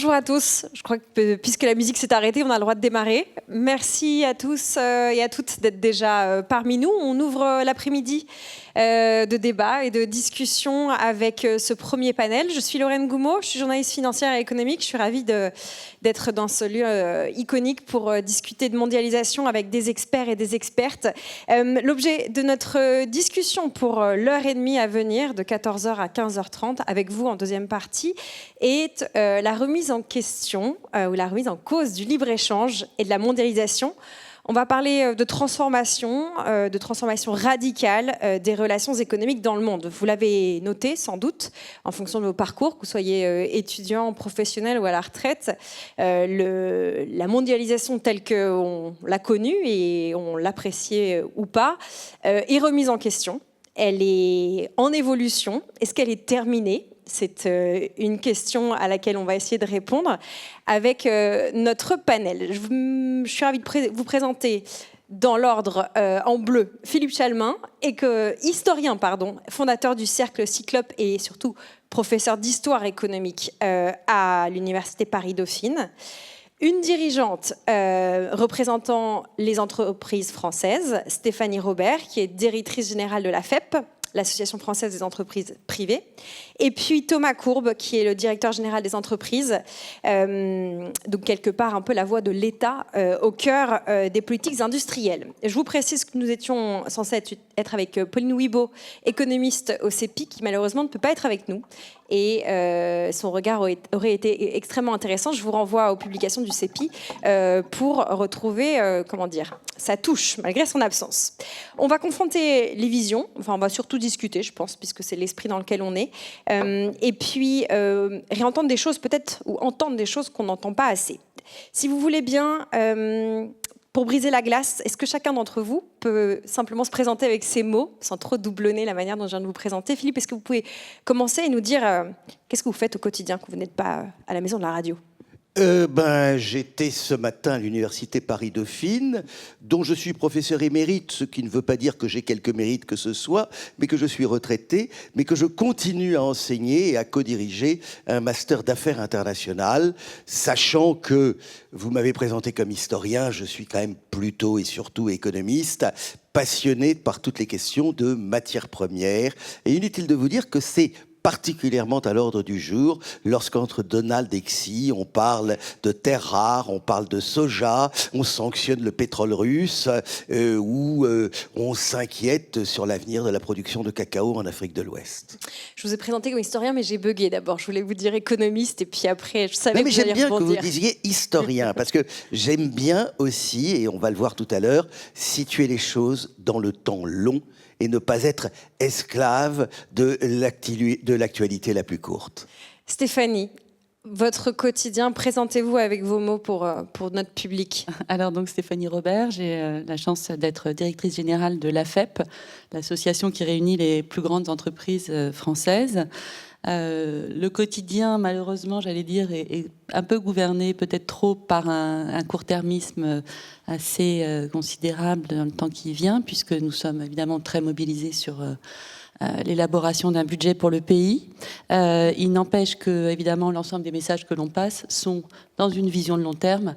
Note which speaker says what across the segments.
Speaker 1: Bonjour à tous. Je crois que puisque la musique s'est arrêtée, on a le droit de démarrer. Merci à tous et à toutes d'être déjà parmi nous. On ouvre l'après-midi de débat et de discussion avec ce premier panel. Je suis Lorraine Goumeau, je suis journaliste financière et économique. Je suis ravie d'être dans ce lieu iconique pour discuter de mondialisation avec des experts et des expertes. L'objet de notre discussion pour l'heure et demie à venir, de 14h à 15h30, avec vous en deuxième partie, est la remise en question ou la remise en cause du libre-échange et de la mondialisation. On va parler de transformation radicale des relations économiques dans le monde. Vous l'avez noté sans doute, en fonction de vos parcours, que vous soyez étudiant, professionnel ou à la retraite, la mondialisation telle qu'on l'a connue et on l'appréciait ou pas, est remise en question. Elle est en évolution. Est-ce qu'elle est terminée ? C'est une question à laquelle on va essayer de répondre avec notre panel. Je suis ravie de vous présenter dans l'ordre en bleu Philippe Chalmin, historien, fondateur du Cercle Cyclope et surtout professeur d'histoire économique à l'Université Paris-Dauphine. Une dirigeante représentant les entreprises françaises, Stéphanie Robert, qui est directrice générale de la FEP, l'Association française des entreprises privées, et puis Thomas Courbe, qui est le directeur général des entreprises, donc quelque part un peu la voix de l'État au cœur des politiques industrielles. Je vous précise que nous étions censés être avec Pauline Wibaud, économiste au CEPI, qui malheureusement ne peut pas être avec nous, et son regard aurait été extrêmement intéressant. Je vous renvoie aux publications du CEPI pour retrouver, sa touche, malgré son absence. On va confronter les visions, on va surtout discuter, je pense, puisque c'est l'esprit dans lequel on est, et puis réentendre des choses peut-être, ou entendre des choses qu'on n'entend pas assez. Si vous voulez bien, pour briser la glace, est-ce que chacun d'entre vous peut simplement se présenter avec ses mots, sans trop doublonner la manière dont je viens de vous présenter? Philippe, est-ce que vous pouvez commencer et nous dire qu'est-ce que vous faites au quotidien quand vous n'êtes pas à la maison de la radio?
Speaker 2: J'étais ce matin à l'Université Paris-Dauphine, dont je suis professeur émérite, ce qui ne veut pas dire que j'ai quelque mérite que ce soit, mais que je suis retraité, mais que je continue à enseigner et à co-diriger un master d'affaires internationales, sachant que vous m'avez présenté comme historien, je suis quand même plutôt et surtout économiste, passionné par toutes les questions de matières premières. Et inutile de vous dire que c'est particulièrement à l'ordre du jour lorsqu'entre Donald et Xi, on parle de terres rares, on parle de soja, on sanctionne le pétrole russe ou on s'inquiète sur l'avenir de la production de cacao en Afrique de l'Ouest.
Speaker 1: Je vous ai présenté comme historien, mais j'ai bugué d'abord. Je voulais vous dire économiste et puis après, je savais que vous alliez
Speaker 2: j'aime bien
Speaker 1: rebondir.
Speaker 2: que vous disiez historien parce que j'aime bien aussi, et on va le voir tout à l'heure, situer les choses dans le temps long et ne pas être esclave de l'actualité la plus courte.
Speaker 1: Stéphanie, votre quotidien, présentez-vous avec vos mots pour notre public.
Speaker 3: Alors donc Stéphanie Robert, j'ai la chance d'être directrice générale de l'AFEP, l'association qui réunit les plus grandes entreprises françaises. Le quotidien, malheureusement, j'allais dire, est un peu gouverné peut-être trop par un court-termisme assez considérable dans le temps qui vient, puisque nous sommes évidemment très mobilisés sur l'élaboration d'un budget pour le pays. Il n'empêche que, évidemment, l'ensemble des messages que l'on passe sont dans une vision de long terme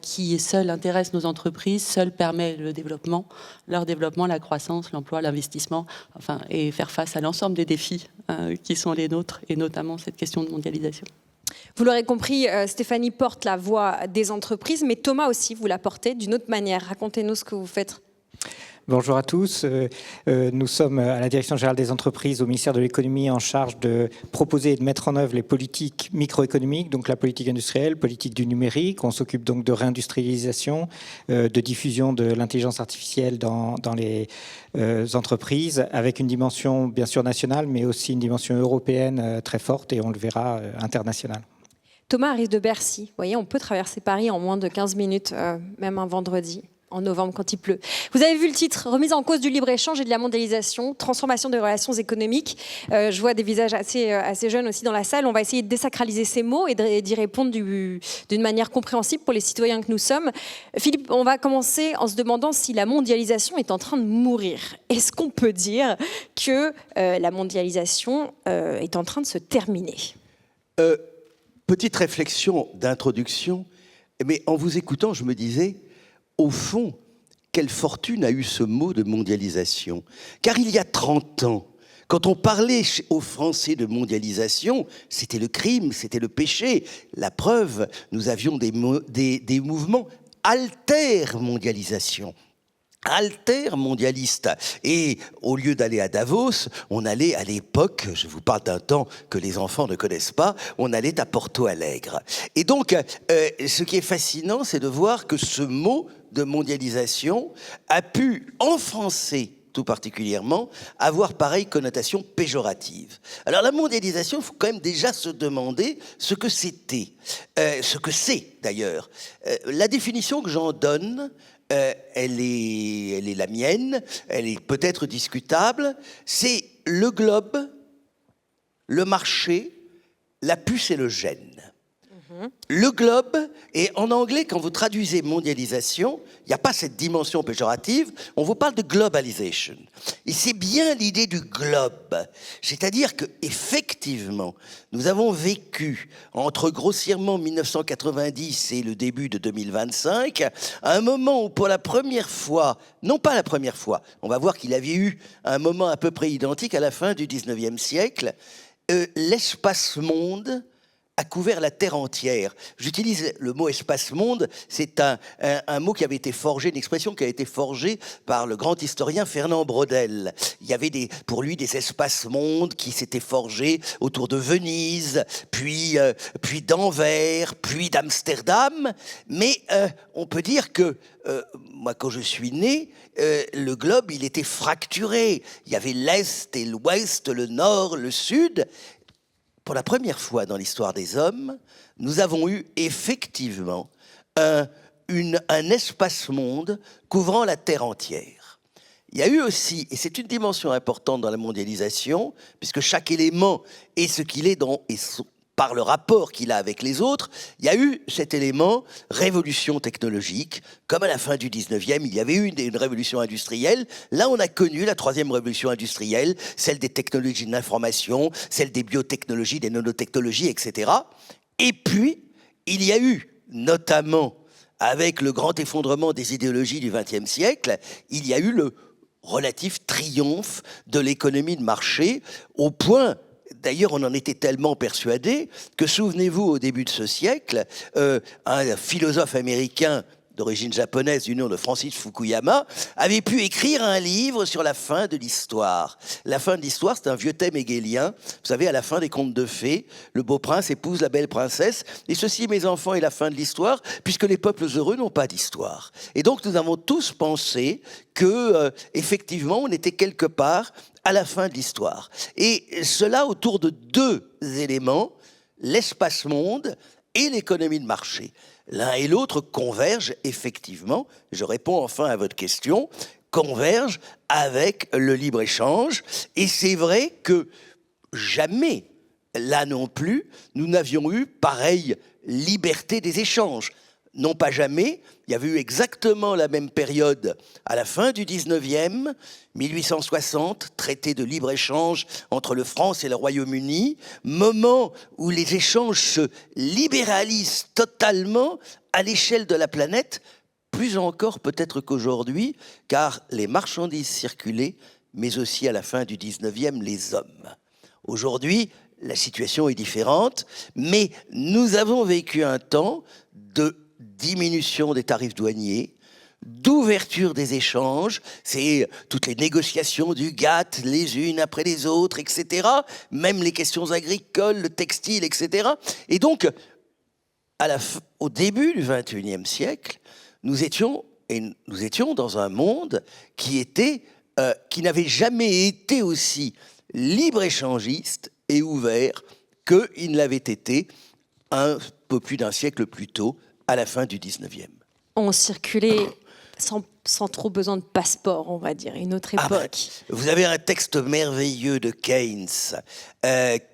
Speaker 3: qui seule intéresse nos entreprises, seule permet le développement, leur développement, la croissance, l'emploi, l'investissement, et faire face à l'ensemble des défis qui sont les nôtres, et notamment cette question de mondialisation.
Speaker 1: Vous l'aurez compris, Stéphanie porte la voix des entreprises, mais Thomas aussi, vous la portez d'une autre manière. Racontez-nous ce que vous faites.
Speaker 4: Bonjour à tous. Nous sommes à la Direction générale des entreprises au ministère de l'économie en charge de proposer et de mettre en œuvre les politiques microéconomiques, donc la politique industrielle, politique du numérique. On s'occupe donc de réindustrialisation, de diffusion de l'intelligence artificielle dans les entreprises, avec une dimension bien sûr nationale, mais aussi une dimension européenne très forte, et on le verra, internationale.
Speaker 1: Thomas arrive de Bercy. Vous voyez, on peut traverser Paris en moins de 15 minutes, même un vendredi. En novembre quand il pleut. Vous avez vu le titre, remise en cause du libre-échange et de la mondialisation, transformation des relations économiques. Je vois des visages assez jeunes aussi dans la salle. On va essayer de désacraliser ces mots et d'y répondre d'une manière compréhensible pour les citoyens que nous sommes. Philippe, on va commencer en se demandant si la mondialisation est en train de mourir. Est-ce qu'on peut dire que la mondialisation est en train de se terminer ?
Speaker 2: Petite réflexion d'introduction, mais en vous écoutant, je me disais, au fond, quelle fortune a eu ce mot de mondialisation. Car il y a 30 ans, quand on parlait aux Français de mondialisation, c'était le crime, c'était le péché. La preuve, nous avions des mouvements alter-mondialisation. Alter-mondialiste. Et au lieu d'aller à Davos, on allait à l'époque, je vous parle d'un temps que les enfants ne connaissent pas, on allait à Porto Alegre. Et donc, ce qui est fascinant, c'est de voir que ce mot de mondialisation a pu, en français tout particulièrement, avoir pareille connotation péjorative. Alors la mondialisation, il faut quand même déjà se demander ce que c'était, ce que c'est d'ailleurs. La définition que j'en donne, elle est la mienne, elle est peut-être discutable, c'est le globe, le marché, la puce et le gène. Le globe, et en anglais, quand vous traduisez mondialisation, il n'y a pas cette dimension péjorative, on vous parle de globalisation. Et c'est bien l'idée du globe. C'est-à-dire qu'effectivement, nous avons vécu entre grossièrement 1990 et le début de 2025, un moment où pour la première fois, non pas la première fois, on va voir qu'il avait eu un moment à peu près identique à la fin du 19e siècle, l'espace-monde a couvert la Terre entière. J'utilise le mot espace-monde, c'est un mot qui avait été forgé, une expression qui a été forgée par le grand historien Fernand Braudel. Il y avait pour lui des espaces-mondes qui s'étaient forgés autour de Venise, puis d'Anvers, puis d'Amsterdam. Mais on peut dire que, moi quand je suis né, le globe il était fracturé. Il y avait l'Est et l'Ouest, le Nord, le Sud. Pour la première fois dans l'histoire des hommes, nous avons eu effectivement un espace-monde couvrant la Terre entière. Il y a eu aussi, et c'est une dimension importante dans la mondialisation, puisque chaque élément est ce qu'il est par le rapport qu'il a avec les autres, il y a eu cet élément révolution technologique. Comme à la fin du 19e, il y avait eu une révolution industrielle. Là, on a connu la troisième révolution industrielle, celle des technologies de l'information, celle des biotechnologies, des nanotechnologies, etc. Et puis, il y a eu, notamment avec le grand effondrement des idéologies du XXe siècle, il y a eu le relatif triomphe de l'économie de marché, au point... D'ailleurs, on en était tellement persuadés que, souvenez-vous, au début de ce siècle, un philosophe américain d'origine japonaise du nom de Francis Fukuyama avait pu écrire un livre sur la fin de l'histoire. La fin de l'histoire, c'est un vieux thème hégélien. Vous savez, à la fin des contes de fées, le beau prince épouse la belle princesse. Et ceci, mes enfants, est la fin de l'histoire, puisque les peuples heureux n'ont pas d'histoire. Et donc, nous avons tous pensé que, effectivement, on était quelque part à la fin de l'histoire. Et cela autour de deux éléments, l'espace-monde et l'économie de marché. L'un et l'autre convergent effectivement, je réponds enfin à votre question, convergent avec le libre-échange. Et c'est vrai que jamais, là non plus, nous n'avions eu pareille liberté des échanges. Non pas jamais, il y avait eu exactement la même période à la fin du 19e, 1860, traité de libre-échange entre la France et le Royaume-Uni, moment où les échanges se libéralisent totalement à l'échelle de la planète, plus encore peut-être qu'aujourd'hui, car les marchandises circulaient, mais aussi à la fin du 19e, les hommes. Aujourd'hui, la situation est différente, mais nous avons vécu un temps de diminution des tarifs douaniers, d'ouverture des échanges, c'est toutes les négociations du GATT, les unes après les autres, etc., même les questions agricoles, le textile, etc. Et donc, au début du XXIe siècle, nous étions dans un monde qui n'avait jamais été aussi libre-échangiste et ouvert qu'il ne l'avait été un peu plus d'un siècle plus tôt, à la fin du 19e.
Speaker 1: On circulait sans trop besoin de passeport, on va dire, une autre époque.
Speaker 2: Vous avez un texte merveilleux de Keynes,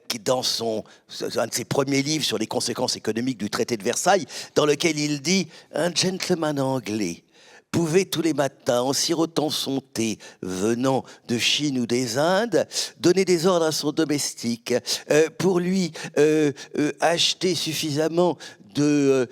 Speaker 2: qui dans un de ses premiers livres sur les conséquences économiques du traité de Versailles, dans lequel il dit « Un gentleman anglais pouvait tous les matins, en sirotant son thé venant de Chine ou des Indes, donner des ordres à son domestique pour lui acheter suffisamment de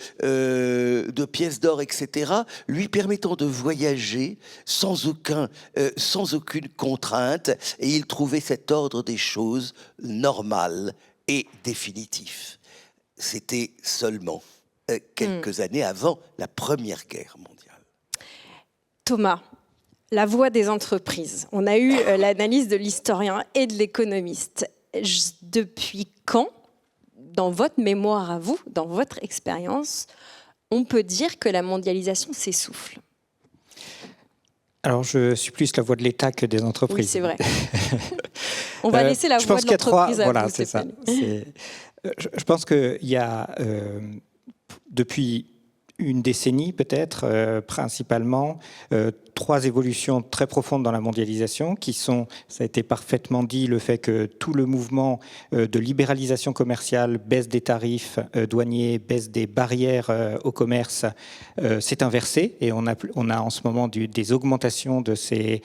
Speaker 2: pièces d'or, etc., lui permettant de voyager sans aucune contrainte, et il trouvait cet ordre des choses normal et définitif. C'était seulement quelques années avant la Première Guerre mondiale.
Speaker 1: Thomas, la voix des entreprises. On a eu l'analyse de l'historien et de l'économiste. Depuis quand, dans votre mémoire à vous, dans votre expérience, on peut dire que la mondialisation s'essouffle?
Speaker 4: Alors, je suis plus la voix de l'État que des entreprises.
Speaker 1: Oui, c'est vrai. On va laisser la voix de l'entreprise à vous,
Speaker 4: voilà, c'est ça. Je pense qu'il y a, depuis une décennie peut-être, principalement, 3 évolutions très profondes dans la mondialisation qui sont, ça a été parfaitement dit, le fait que tout le mouvement de libéralisation commerciale, baisse des tarifs douaniers, baisse des barrières au commerce s'est inversé, et on a en ce moment des augmentations de ces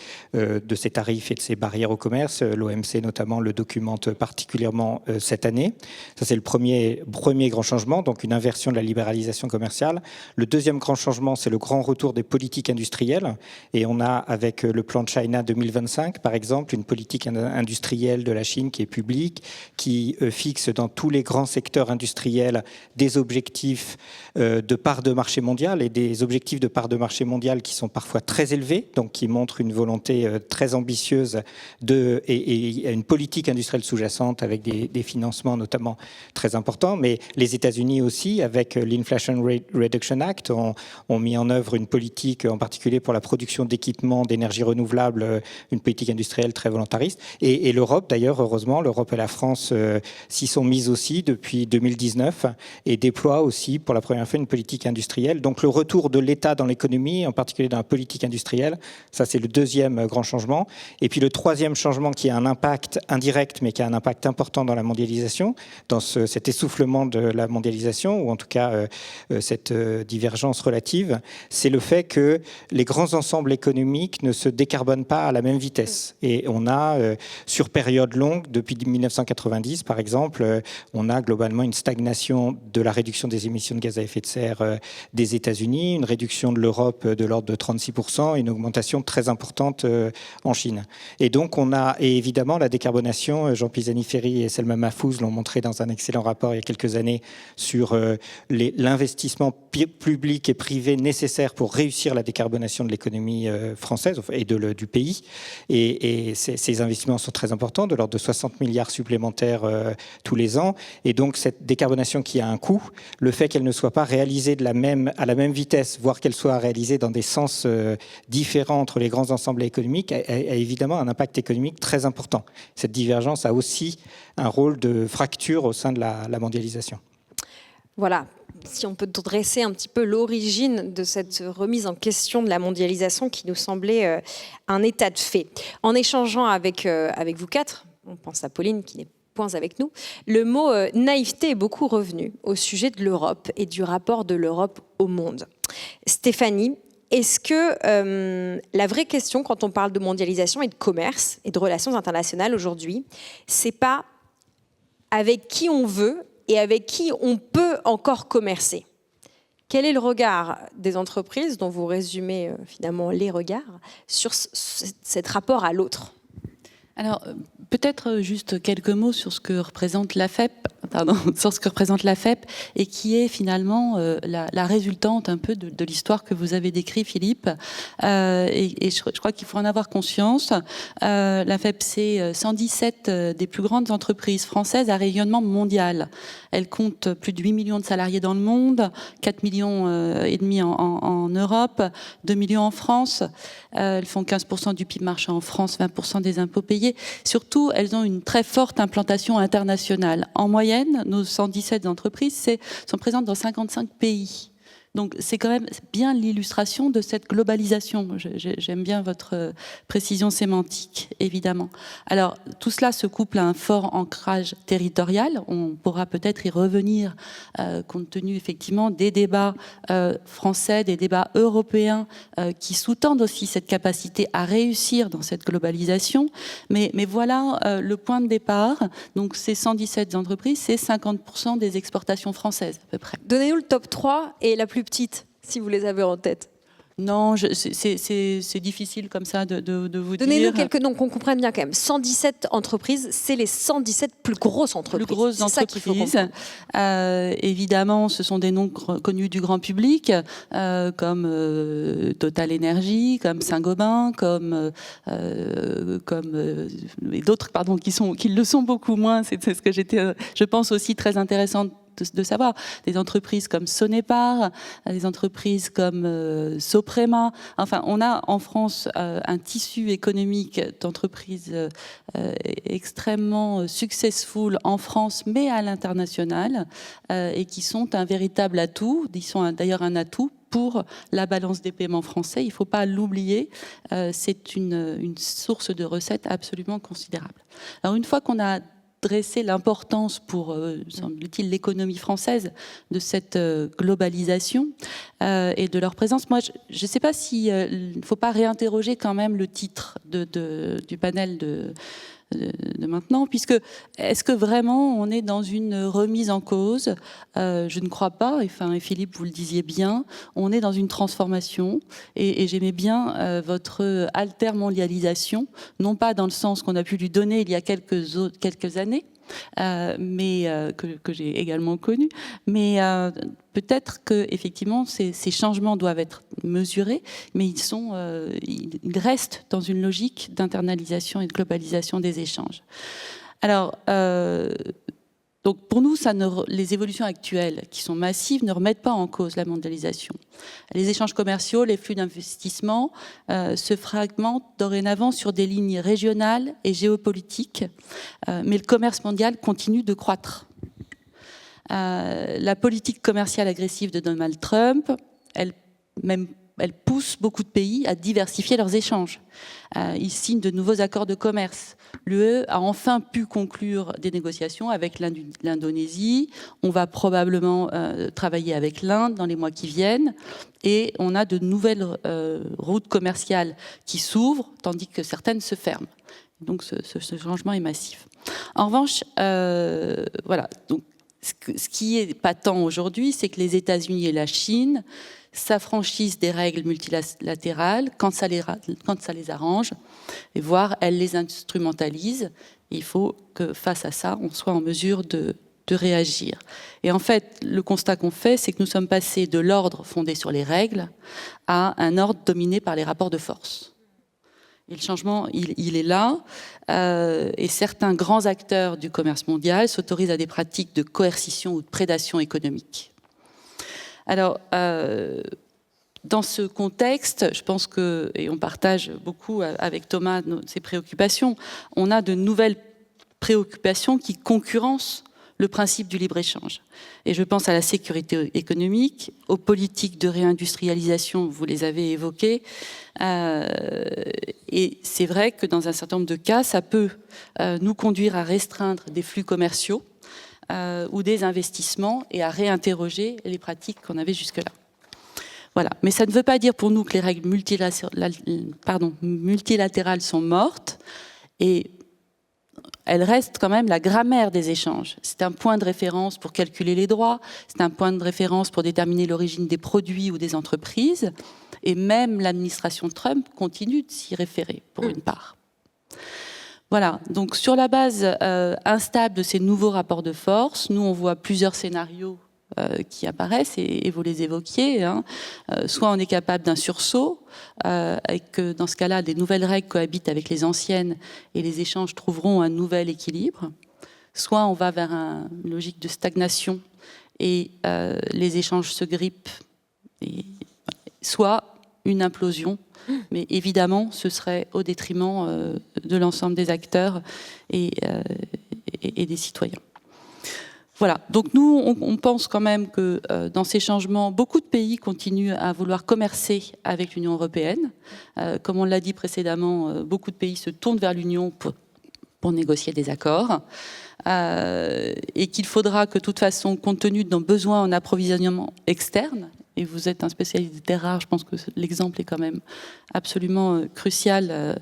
Speaker 4: tarifs et de ces barrières au commerce. L'OMC notamment le documente particulièrement cette année. Ça, c'est le premier grand changement, donc une inversion de la libéralisation commerciale. Le deuxième grand changement, c'est le grand retour des politiques industrielles. Et on a, avec le plan China 2025, par exemple, une politique industrielle de la Chine qui est publique, qui fixe dans tous les grands secteurs industriels des objectifs de part de marché mondial, et des objectifs de part de marché mondial qui sont parfois très élevés, donc qui montrent une volonté très ambitieuse et une politique industrielle sous-jacente avec des financements notamment très importants. Mais les États-Unis aussi, avec l'Inflation Reduction Act, ont mis en œuvre une politique, en particulier pour la production d'équipements d'énergie renouvelable, une politique industrielle très volontariste. Et l'Europe, d'ailleurs, heureusement, l'Europe et la France s'y sont mises aussi depuis 2019 et déploient aussi pour la première fois une politique industrielle. Donc le retour de l'État dans l'économie, en particulier dans la politique industrielle, ça c'est le deuxième grand changement. Et puis le troisième changement qui a un impact indirect, mais qui a un impact important dans la mondialisation, dans cet essoufflement de la mondialisation, ou en tout cas cette divergence relative, c'est le fait que les grands ensembles économiques ne se décarbonent pas à la même vitesse. Et on a, sur période longue, depuis 1990 par exemple, on a globalement une stagnation de la réduction des émissions de gaz à effet de serre des États-Unis, une réduction de l'Europe de l'ordre de 36%, une augmentation très importante en Chine. Et donc et évidemment la décarbonation, Jean Pisani-Ferry et Selma Mahfouz l'ont montré dans un excellent rapport il y a quelques années sur l'investissement public et privé nécessaire pour réussir la décarbonation de l'économie française et du pays. Et ces investissements sont très importants, de l'ordre de 60 milliards supplémentaires tous les ans. Et donc cette décarbonation qui a un coût, le fait qu'elle ne soit pas réalisée à la même vitesse, voire qu'elle soit réalisée dans des sens différents entre les grands ensembles économiques, a évidemment un impact économique très important. Cette divergence a aussi un rôle de fracture au sein de la mondialisation.
Speaker 1: Voilà, si on peut dresser un petit peu l'origine de cette remise en question de la mondialisation qui nous semblait un état de fait. En échangeant avec vous quatre, on pense à Pauline qui n'est point avec nous, le mot naïveté est beaucoup revenu au sujet de l'Europe et du rapport de l'Europe au monde. Stéphanie, est-ce que la vraie question quand on parle de mondialisation et de commerce et de relations internationales aujourd'hui, c'est pas avec qui on veut et avec qui on peut encore commercer? Quel est le regard des entreprises, dont vous résumez finalement les regards, sur cet rapport à l'autre?
Speaker 3: Alors, peut-être juste quelques mots sur ce que représente la FEP, et qui est finalement la résultante un peu de l'histoire que vous avez décrite, Philippe. Et je crois qu'il faut en avoir conscience. La FEP, c'est 117 des plus grandes entreprises françaises à rayonnement mondial. Elle compte plus de 8 millions de salariés dans le monde, 4 millions et demi en Europe, 2 millions en France. Elles font 15% du PIB marchand en France, 20% des impôts payés. Surtout, elles ont une très forte implantation internationale. En moyenne, nos 117 entreprises sont présentes dans 55 pays. Donc c'est quand même bien l'illustration de cette globalisation. J'aime bien votre précision sémantique, évidemment. Alors tout cela se couple à un fort ancrage territorial. On pourra peut-être y revenir compte tenu effectivement des débats français, des débats européens qui sous-tendent aussi cette capacité à réussir dans cette globalisation. Mais voilà le point de départ. Donc ces 117 entreprises, c'est 50% des exportations françaises à peu près.
Speaker 1: Donnez-nous le top 3 et la plus petite, si vous les avez en tête.
Speaker 3: Non, c'est difficile comme ça de vous dire.
Speaker 1: Donnez-nous quelques noms, qu'on comprenne bien quand même. 117 entreprises, c'est les 117 plus grosses entreprises.
Speaker 3: Plus grosses entreprises. Évidemment, ce sont des noms connus du grand public, comme Total Energy, comme Saint-Gobain, comme et d'autres, pardon, qui le sont beaucoup moins. C'est ce que je pense aussi très intéressant de savoir. Des entreprises comme Sonepar, des entreprises comme Soprema. Enfin, on a en France un tissu économique d'entreprises extrêmement successful en France, mais à l'international, et qui sont un véritable atout. Ils sont d'ailleurs un atout pour la balance des paiements français. Il ne faut pas l'oublier. C'est une source de recettes absolument considérable. Alors, une fois qu'on a dresser l'importance pour, semble-t-il, l'économie française de cette globalisation et de leur présence. Moi, je ne sais pas s'il ne faut pas réinterroger quand même le titre du panel de maintenant, puisque est-ce que vraiment on est dans une remise en cause? Je ne crois pas, et Philippe, vous le disiez bien, on est dans une transformation, et j'aimais bien votre altermondialisation, non pas dans le sens qu'on a pu lui donner il y a quelques années, mais que j'ai également connu, mais peut-être que effectivement ces changements doivent être mesurés, mais ils restent dans une logique d'internalisation et de globalisation des échanges. Alors, donc pour nous, les évolutions actuelles qui sont massives ne remettent pas en cause la mondialisation. Les échanges commerciaux, les flux d'investissement se fragmentent dorénavant sur des lignes régionales et géopolitiques, mais le commerce mondial continue de croître. La politique commerciale agressive de Donald Trump, elle pousse beaucoup de pays à diversifier leurs échanges. Ils signent de nouveaux accords de commerce. L'UE a enfin pu conclure des négociations avec l'Indonésie. On va probablement travailler avec l'Inde dans les mois qui viennent. Et on a de nouvelles routes commerciales qui s'ouvrent, tandis que certaines se ferment. Donc ce changement est massif. En revanche, voilà. Donc, ce qui est patent aujourd'hui, c'est que les États-Unis et la Chine s'affranchissent des règles multilatérales quand ça les arrange, et voire elles les instrumentalisent. Il faut que face à ça, on soit en mesure de réagir. Et en fait, le constat qu'on fait, c'est que nous sommes passés de l'ordre fondé sur les règles à un ordre dominé par les rapports de force. Et le changement, il est là, et certains grands acteurs du commerce mondial s'autorisent à des pratiques de coercition ou de prédation économique. Alors, dans ce contexte, je pense que, et on partage beaucoup avec Thomas ces préoccupations, on a de nouvelles préoccupations qui concurrencent le principe du libre-échange. Et je pense à la sécurité économique, aux politiques de réindustrialisation, vous les avez évoquées. Et c'est vrai que dans un certain nombre de cas, ça peut nous conduire à restreindre des flux commerciaux ou des investissements et à réinterroger les pratiques qu'on avait jusque-là. Voilà. Mais ça ne veut pas dire pour nous que les règles multilatérales sont mortes, et elles restent quand même la grammaire des échanges. C'est un point de référence pour calculer les droits, c'est un point de référence pour déterminer l'origine des produits ou des entreprises, et même l'administration Trump continue de s'y référer, pour une part. Voilà, donc sur la base instable de ces nouveaux rapports de force, nous on voit plusieurs scénarios qui apparaissent, et vous les évoquiez. Soit on est capable d'un sursaut, et que dans ce cas-là, des nouvelles règles cohabitent avec les anciennes et les échanges trouveront un nouvel équilibre. Soit on va vers une logique de stagnation et les échanges se grippent. Soit une implosion. Mais évidemment, ce serait au détriment de l'ensemble des acteurs et des citoyens. Voilà, donc nous, on pense quand même que dans ces changements, beaucoup de pays continuent à vouloir commercer avec l'Union européenne. Comme on l'a dit précédemment, beaucoup de pays se tournent vers l'Union pour négocier des accords. Et qu'il faudra que, de toute façon, compte tenu de nos besoins en approvisionnement externe, et vous êtes un spécialiste des terres rares, je pense que l'exemple est quand même absolument crucial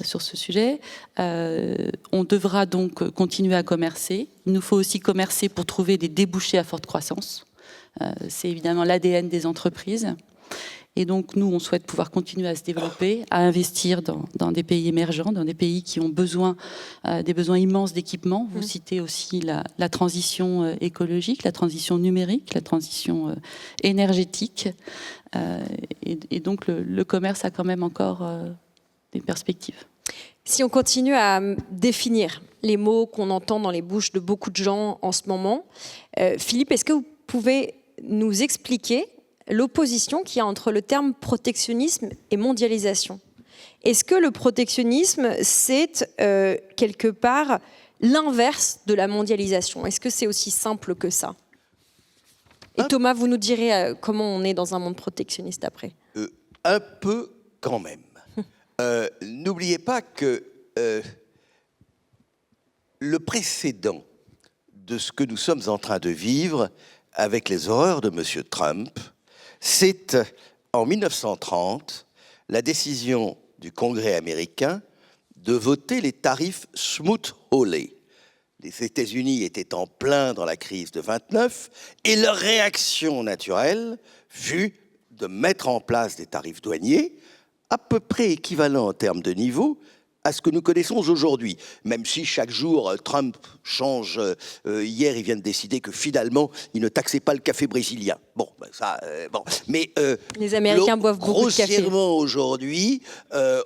Speaker 3: sur ce sujet. On devra donc continuer à commercer. Il nous faut aussi commercer pour trouver des débouchés à forte croissance. C'est évidemment l'ADN des entreprises. Et donc, nous, on souhaite pouvoir continuer à se développer, à investir dans des pays émergents, dans des pays qui ont des besoins immenses d'équipements. Vous citez aussi la transition écologique, la transition numérique, la transition énergétique. Et donc, le commerce a quand même encore des perspectives.
Speaker 1: Si on continue à définir les mots qu'on entend dans les bouches de beaucoup de gens en ce moment, Philippe, est-ce que vous pouvez nous expliquer l'opposition qu'il y a entre le terme protectionnisme et mondialisation? Est-ce que le protectionnisme, c'est quelque part l'inverse de la mondialisation? Est-ce que c'est aussi simple que ça? Et Thomas, vous nous direz comment on est dans un monde protectionniste après.
Speaker 2: Un peu quand même. N'oubliez pas que le précédent de ce que nous sommes en train de vivre avec les horreurs de M. Trump, c'est en 1930 la décision du Congrès américain de voter les tarifs Smoot-Hawley. Les États-Unis étaient en plein dans la crise de 29 et leur réaction naturelle fut de mettre en place des tarifs douaniers à peu près équivalents en termes de niveau à ce que nous connaissons aujourd'hui, même si chaque jour Trump change. Hier, il vient de décider que finalement, il ne taxait pas le café brésilien. Bon, ça, bon. Mais
Speaker 1: les Américains boivent beaucoup de café.
Speaker 2: Grossièrement, aujourd'hui,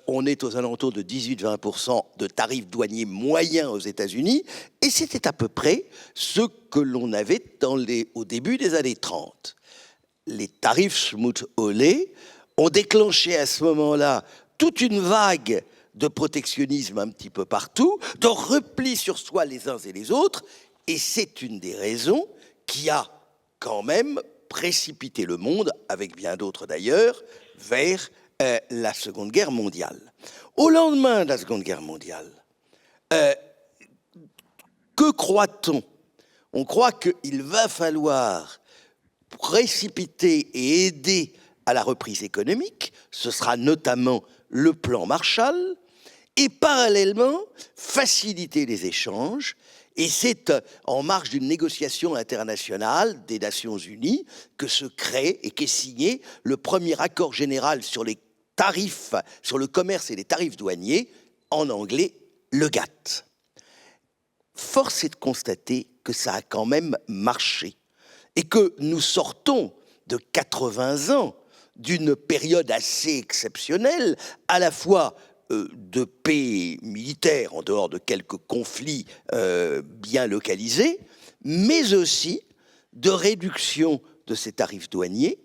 Speaker 2: on est aux alentours de 18-20% de tarifs douaniers moyens aux États-Unis, et c'était à peu près ce que l'on avait au début des années 30. Les tarifs Smoot-Hawley ont déclenché à ce moment-là toute une vague de protectionnisme un petit peu partout, de repli sur soi les uns et les autres, et c'est une des raisons qui a quand même précipité le monde, avec bien d'autres d'ailleurs, vers la Seconde Guerre mondiale. Au lendemain de la Seconde Guerre mondiale, que croit-on? On croit qu'il va falloir précipiter et aider à la reprise économique, ce sera notamment le plan Marshall, et parallèlement faciliter les échanges. Et c'est en marge d'une négociation internationale des Nations Unies que se crée et qu'est signé le premier accord général sur les tarifs, sur le commerce et les tarifs douaniers, en anglais, le GATT. Force est de constater que ça a quand même marché et que nous sortons de 80 ans d'une période assez exceptionnelle, à la fois de paix militaire, en dehors de quelques conflits bien localisés, mais aussi de réduction de ces tarifs douaniers,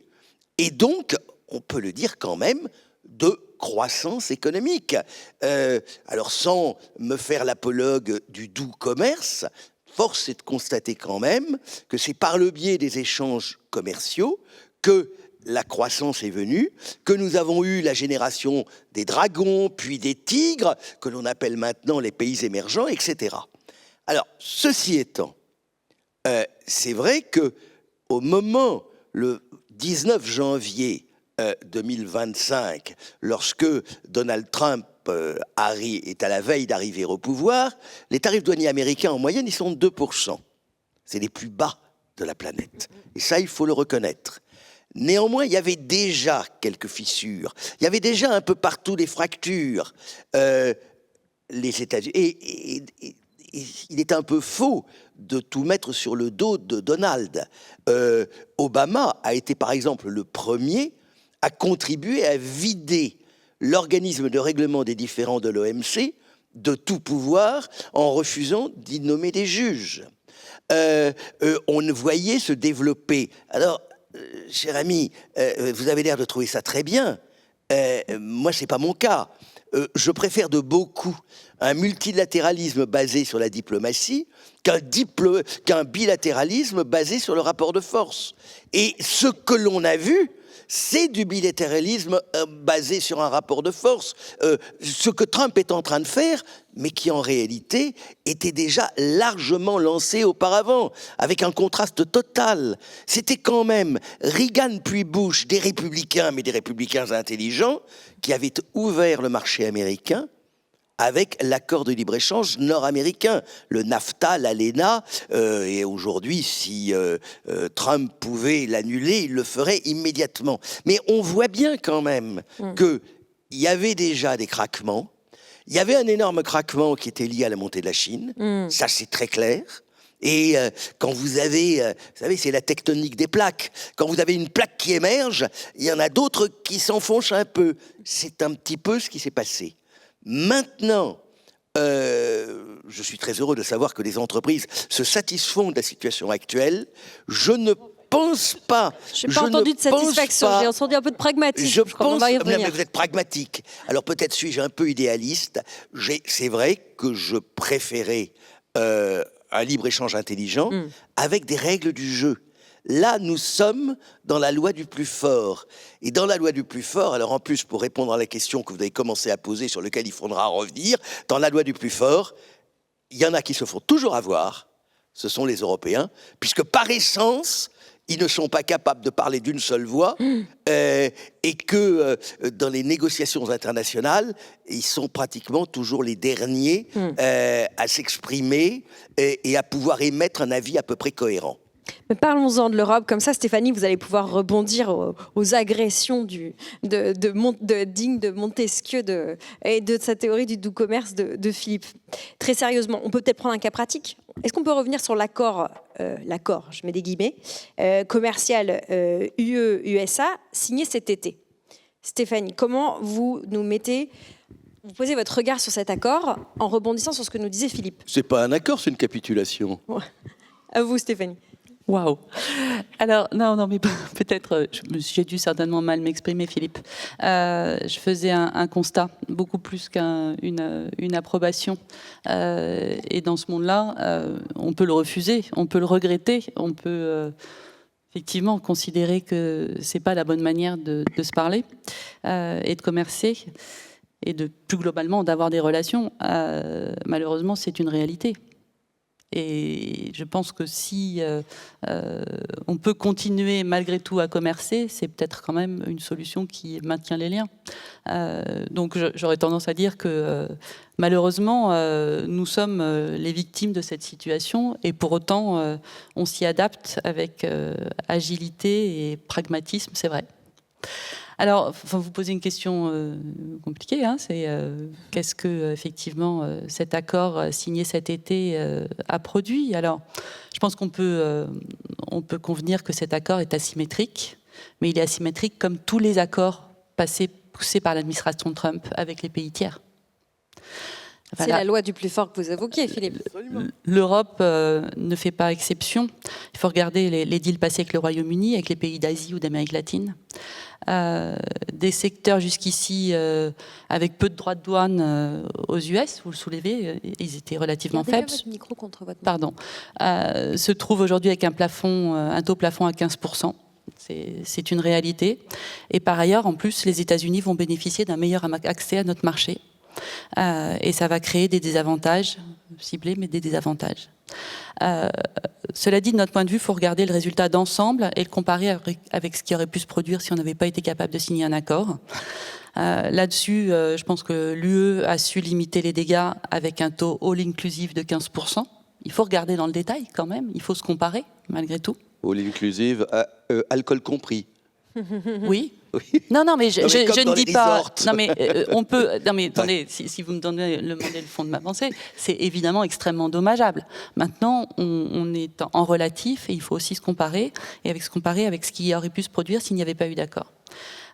Speaker 2: et donc, on peut le dire quand même, de croissance économique. Alors, sans me faire l'apologue du doux commerce, force est de constater quand même que c'est par le biais des échanges commerciaux que la croissance est venue, que nous avons eu la génération des dragons, puis des tigres, que l'on appelle maintenant les pays émergents, etc. Alors, ceci étant, c'est vrai que au moment, le 19 janvier 2025, lorsque Donald Trump est à la veille d'arriver au pouvoir, les tarifs douaniers américains, en moyenne, ils sont de 2%. C'est les plus bas de la planète. Et ça, il faut le reconnaître. Néanmoins, il y avait déjà quelques fissures. Il y avait déjà un peu partout des fractures. Les États-Unis. Et il est un peu faux de tout mettre sur le dos de Donald. Obama a été, par exemple, le premier à contribuer à vider l'organisme de règlement des différends de l'OMC de tout pouvoir en refusant d'y nommer des juges. On voyait se développer. Alors, cher ami, vous avez l'air de trouver ça très bien. Moi, c'est pas mon cas. je préfère de beaucoup un multilatéralisme basé sur la diplomatie qu'un bilatéralisme basé sur le rapport de force. Et ce que l'on a vu, c'est du bilatéralisme basé sur un rapport de force. Ce que Trump est en train de faire, mais qui en réalité était déjà largement lancé auparavant, avec un contraste total. C'était quand même Reagan puis Bush, des républicains, mais des républicains intelligents, qui avaient ouvert le marché américain avec l'accord de libre-échange nord-américain, le NAFTA, l'ALENA, et aujourd'hui, si Trump pouvait l'annuler, il le ferait immédiatement. Mais on voit bien quand même qu'il y avait déjà des craquements. Il y avait un énorme craquement qui était lié à la montée de la Chine, ça c'est très clair. Et quand vous avez, vous savez, c'est la tectonique des plaques. Quand vous avez une plaque qui émerge, il y en a d'autres qui s'enfoncent un peu. C'est un petit peu ce qui s'est passé. Maintenant, je suis très heureux de savoir que les entreprises se satisfont de la situation actuelle. Je ne pense pas.
Speaker 1: Je n'ai pas entendu de satisfaction, j'ai entendu un peu de pragmatisme.
Speaker 2: Je pense, mais vous êtes pragmatique. Alors peut-être suis-je un peu idéaliste. C'est vrai que je préférais un libre-échange intelligent avec des règles du jeu. Là, nous sommes dans la loi du plus fort. Et dans la loi du plus fort, alors en plus, pour répondre à la question que vous avez commencé à poser, sur laquelle il faudra revenir, dans la loi du plus fort, il y en a qui se font toujours avoir, ce sont les Européens, puisque par essence, ils ne sont pas capables de parler d'une seule voix, et que dans les négociations internationales, ils sont pratiquement toujours les derniers à s'exprimer et à pouvoir émettre un avis à peu près cohérent.
Speaker 1: Mais parlons-en de l'Europe, comme ça Stéphanie, vous allez pouvoir rebondir aux agressions dignes de Montesquieu et de sa théorie du doux commerce de Philippe. Très sérieusement, on peut peut-être prendre un cas pratique. Est-ce qu'on peut revenir sur l'accord, je mets des guillemets, commercial UE-USA signé cet été? Stéphanie, comment vous posez votre regard sur cet accord en rebondissant sur ce que nous disait Philippe?
Speaker 2: C'est pas un accord, c'est une capitulation.
Speaker 1: Ouais. À vous Stéphanie.
Speaker 3: Waouh. Alors, non, mais peut-être, j'ai dû certainement mal m'exprimer, Philippe. Je faisais un constat, beaucoup plus qu'une approbation. Et dans ce monde-là, on peut le refuser, on peut le regretter, on peut effectivement considérer que c'est pas la bonne manière de se parler et de commercer et de plus globalement d'avoir des relations. Malheureusement, c'est une réalité. Et je pense que si on peut continuer malgré tout à commercer, c'est peut-être quand même une solution qui maintient les liens. Donc j'aurais tendance à dire que malheureusement, nous sommes les victimes de cette situation et pour autant, on s'y adapte avec agilité et pragmatisme, c'est vrai. Alors, vous posez une question compliquée, hein, c'est qu'est-ce que effectivement cet accord signé cet été a produit? Alors, je pense qu'on peut convenir que cet accord est asymétrique, mais il est asymétrique comme tous les accords poussés par l'administration Trump avec les pays tiers.
Speaker 1: C'est la loi du plus fort que vous évoquiez, Philippe.
Speaker 3: L'Europe ne fait pas exception. Il faut regarder les deals passés avec le Royaume-Uni, avec les pays d'Asie ou d'Amérique latine. Des secteurs jusqu'ici avec peu de droits de douane aux US, vous le soulevez, ils étaient relativement faibles.
Speaker 1: Votre micro contre votre
Speaker 3: Pardon. Se trouvent aujourd'hui avec un taux plafond à 15%. C'est une réalité. Et par ailleurs, en plus, les États-Unis vont bénéficier d'un meilleur accès à notre marché. Et ça va créer des désavantages ciblés, mais des désavantages. Cela dit, de notre point de vue, il faut regarder le résultat d'ensemble et le comparer avec ce qui aurait pu se produire si on n'avait pas été capable de signer un accord. Là-dessus, je pense que l'UE a su limiter les dégâts avec un taux all-inclusive de 15%. Il faut regarder dans le détail quand même, il faut se comparer malgré tout.
Speaker 2: All-inclusive, alcool compris.
Speaker 3: Oui. Non, mais je ne dis pas.
Speaker 2: Resorts.
Speaker 3: Non, mais on peut. Non, mais attendez, si vous me demandez le fond de ma pensée, c'est évidemment extrêmement dommageable. Maintenant, on est en relatif et il faut aussi se comparer avec ce qui aurait pu se produire s'il n'y avait pas eu d'accord.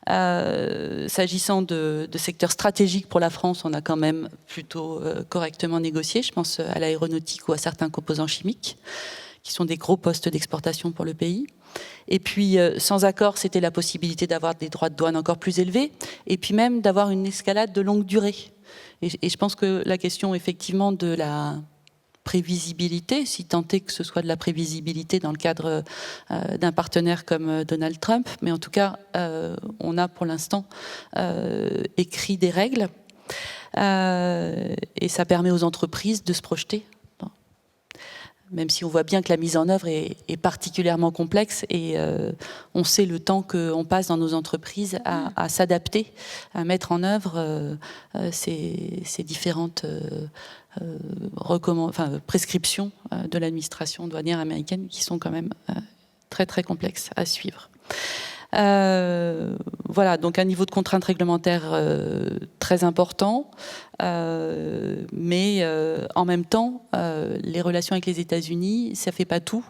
Speaker 3: S'agissant de secteurs stratégiques pour la France, on a quand même plutôt correctement négocié. Je pense à l'aéronautique ou à certains composants chimiques qui sont des gros postes d'exportation pour le pays. Et puis, sans accord, c'était la possibilité d'avoir des droits de douane encore plus élevés, et puis même d'avoir une escalade de longue durée. Et je pense que la question, effectivement, de la prévisibilité, si tant est que ce soit de la prévisibilité dans le cadre d'un partenaire comme Donald Trump, mais en tout cas, on a pour l'instant écrit des règles, et ça permet aux entreprises de se projeter, même si on voit bien que la mise en œuvre est particulièrement complexe, et on sait le temps qu'on passe dans nos entreprises à s'adapter, à mettre en œuvre ces différentes prescriptions de l'administration douanière américaine, qui sont quand même très très complexes à suivre. Voilà, donc un niveau de contrainte réglementaire très important, mais en même temps, les relations avec les États-Unis, ça ne fait pas tout.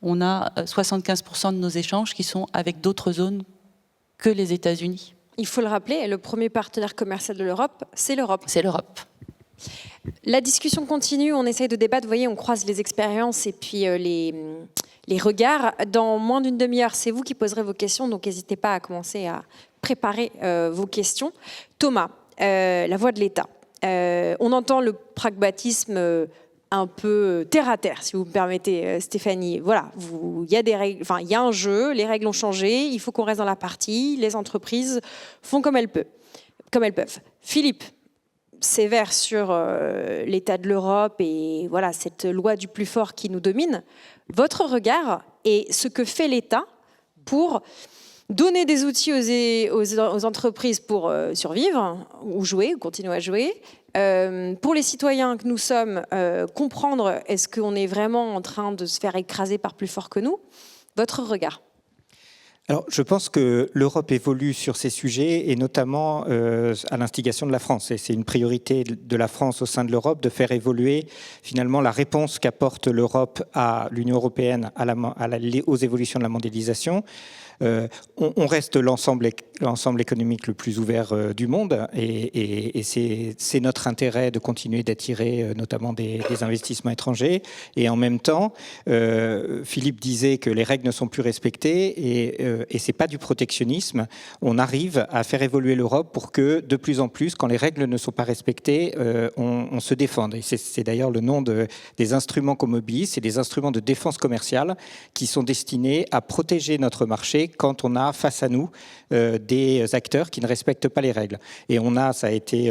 Speaker 3: On a 75% de nos échanges qui sont avec d'autres zones que les États-Unis.
Speaker 1: Il faut le rappeler, le premier partenaire commercial de l'Europe, c'est l'Europe.
Speaker 3: C'est l'Europe.
Speaker 1: La discussion continue, on essaye de débattre, vous voyez, on croise les expériences et puis les regards. Dans moins d'une demi-heure, c'est vous qui poserez vos questions, donc n'hésitez pas à commencer à préparer vos questions. Thomas, la voix de l'État. On entend le pragmatisme un peu terre à terre, si vous me permettez, Stéphanie. Voilà, il y a des règles, enfin, il y a un jeu, les règles ont changé, il faut qu'on reste dans la partie, les entreprises font comme elles peuvent. Philippe, sévère sur l'état de l'Europe et voilà, cette loi du plus fort qui nous domine. Votre regard et ce que fait l'État pour donner des outils aux entreprises pour survivre ou jouer, ou continuer à jouer. Pour les citoyens que nous sommes, comprendre est-ce qu'on est vraiment en train de se faire écraser par plus fort que nous. Votre regard.
Speaker 4: Alors, je pense que l'Europe évolue sur ces sujets et notamment à l'instigation de la France. Et c'est une priorité de la France au sein de l'Europe de faire évoluer finalement la réponse qu'apporte l'Europe à l'Union européenne aux évolutions de la mondialisation. On reste l'ensemble économique le plus ouvert du monde et c'est notre intérêt de continuer d'attirer notamment des investissements étrangers. Et en même temps, Philippe disait que les règles ne sont plus respectées et c'est pas du protectionnisme. On arrive à faire évoluer l'Europe pour que de plus en plus, quand les règles ne sont pas respectées, on se défende. Et c'est d'ailleurs le nom des instruments qu'on mobilise, c'est des instruments de défense commerciale qui sont destinés à protéger notre marché quand on a face à nous des acteurs qui ne respectent pas les règles. Et ça a été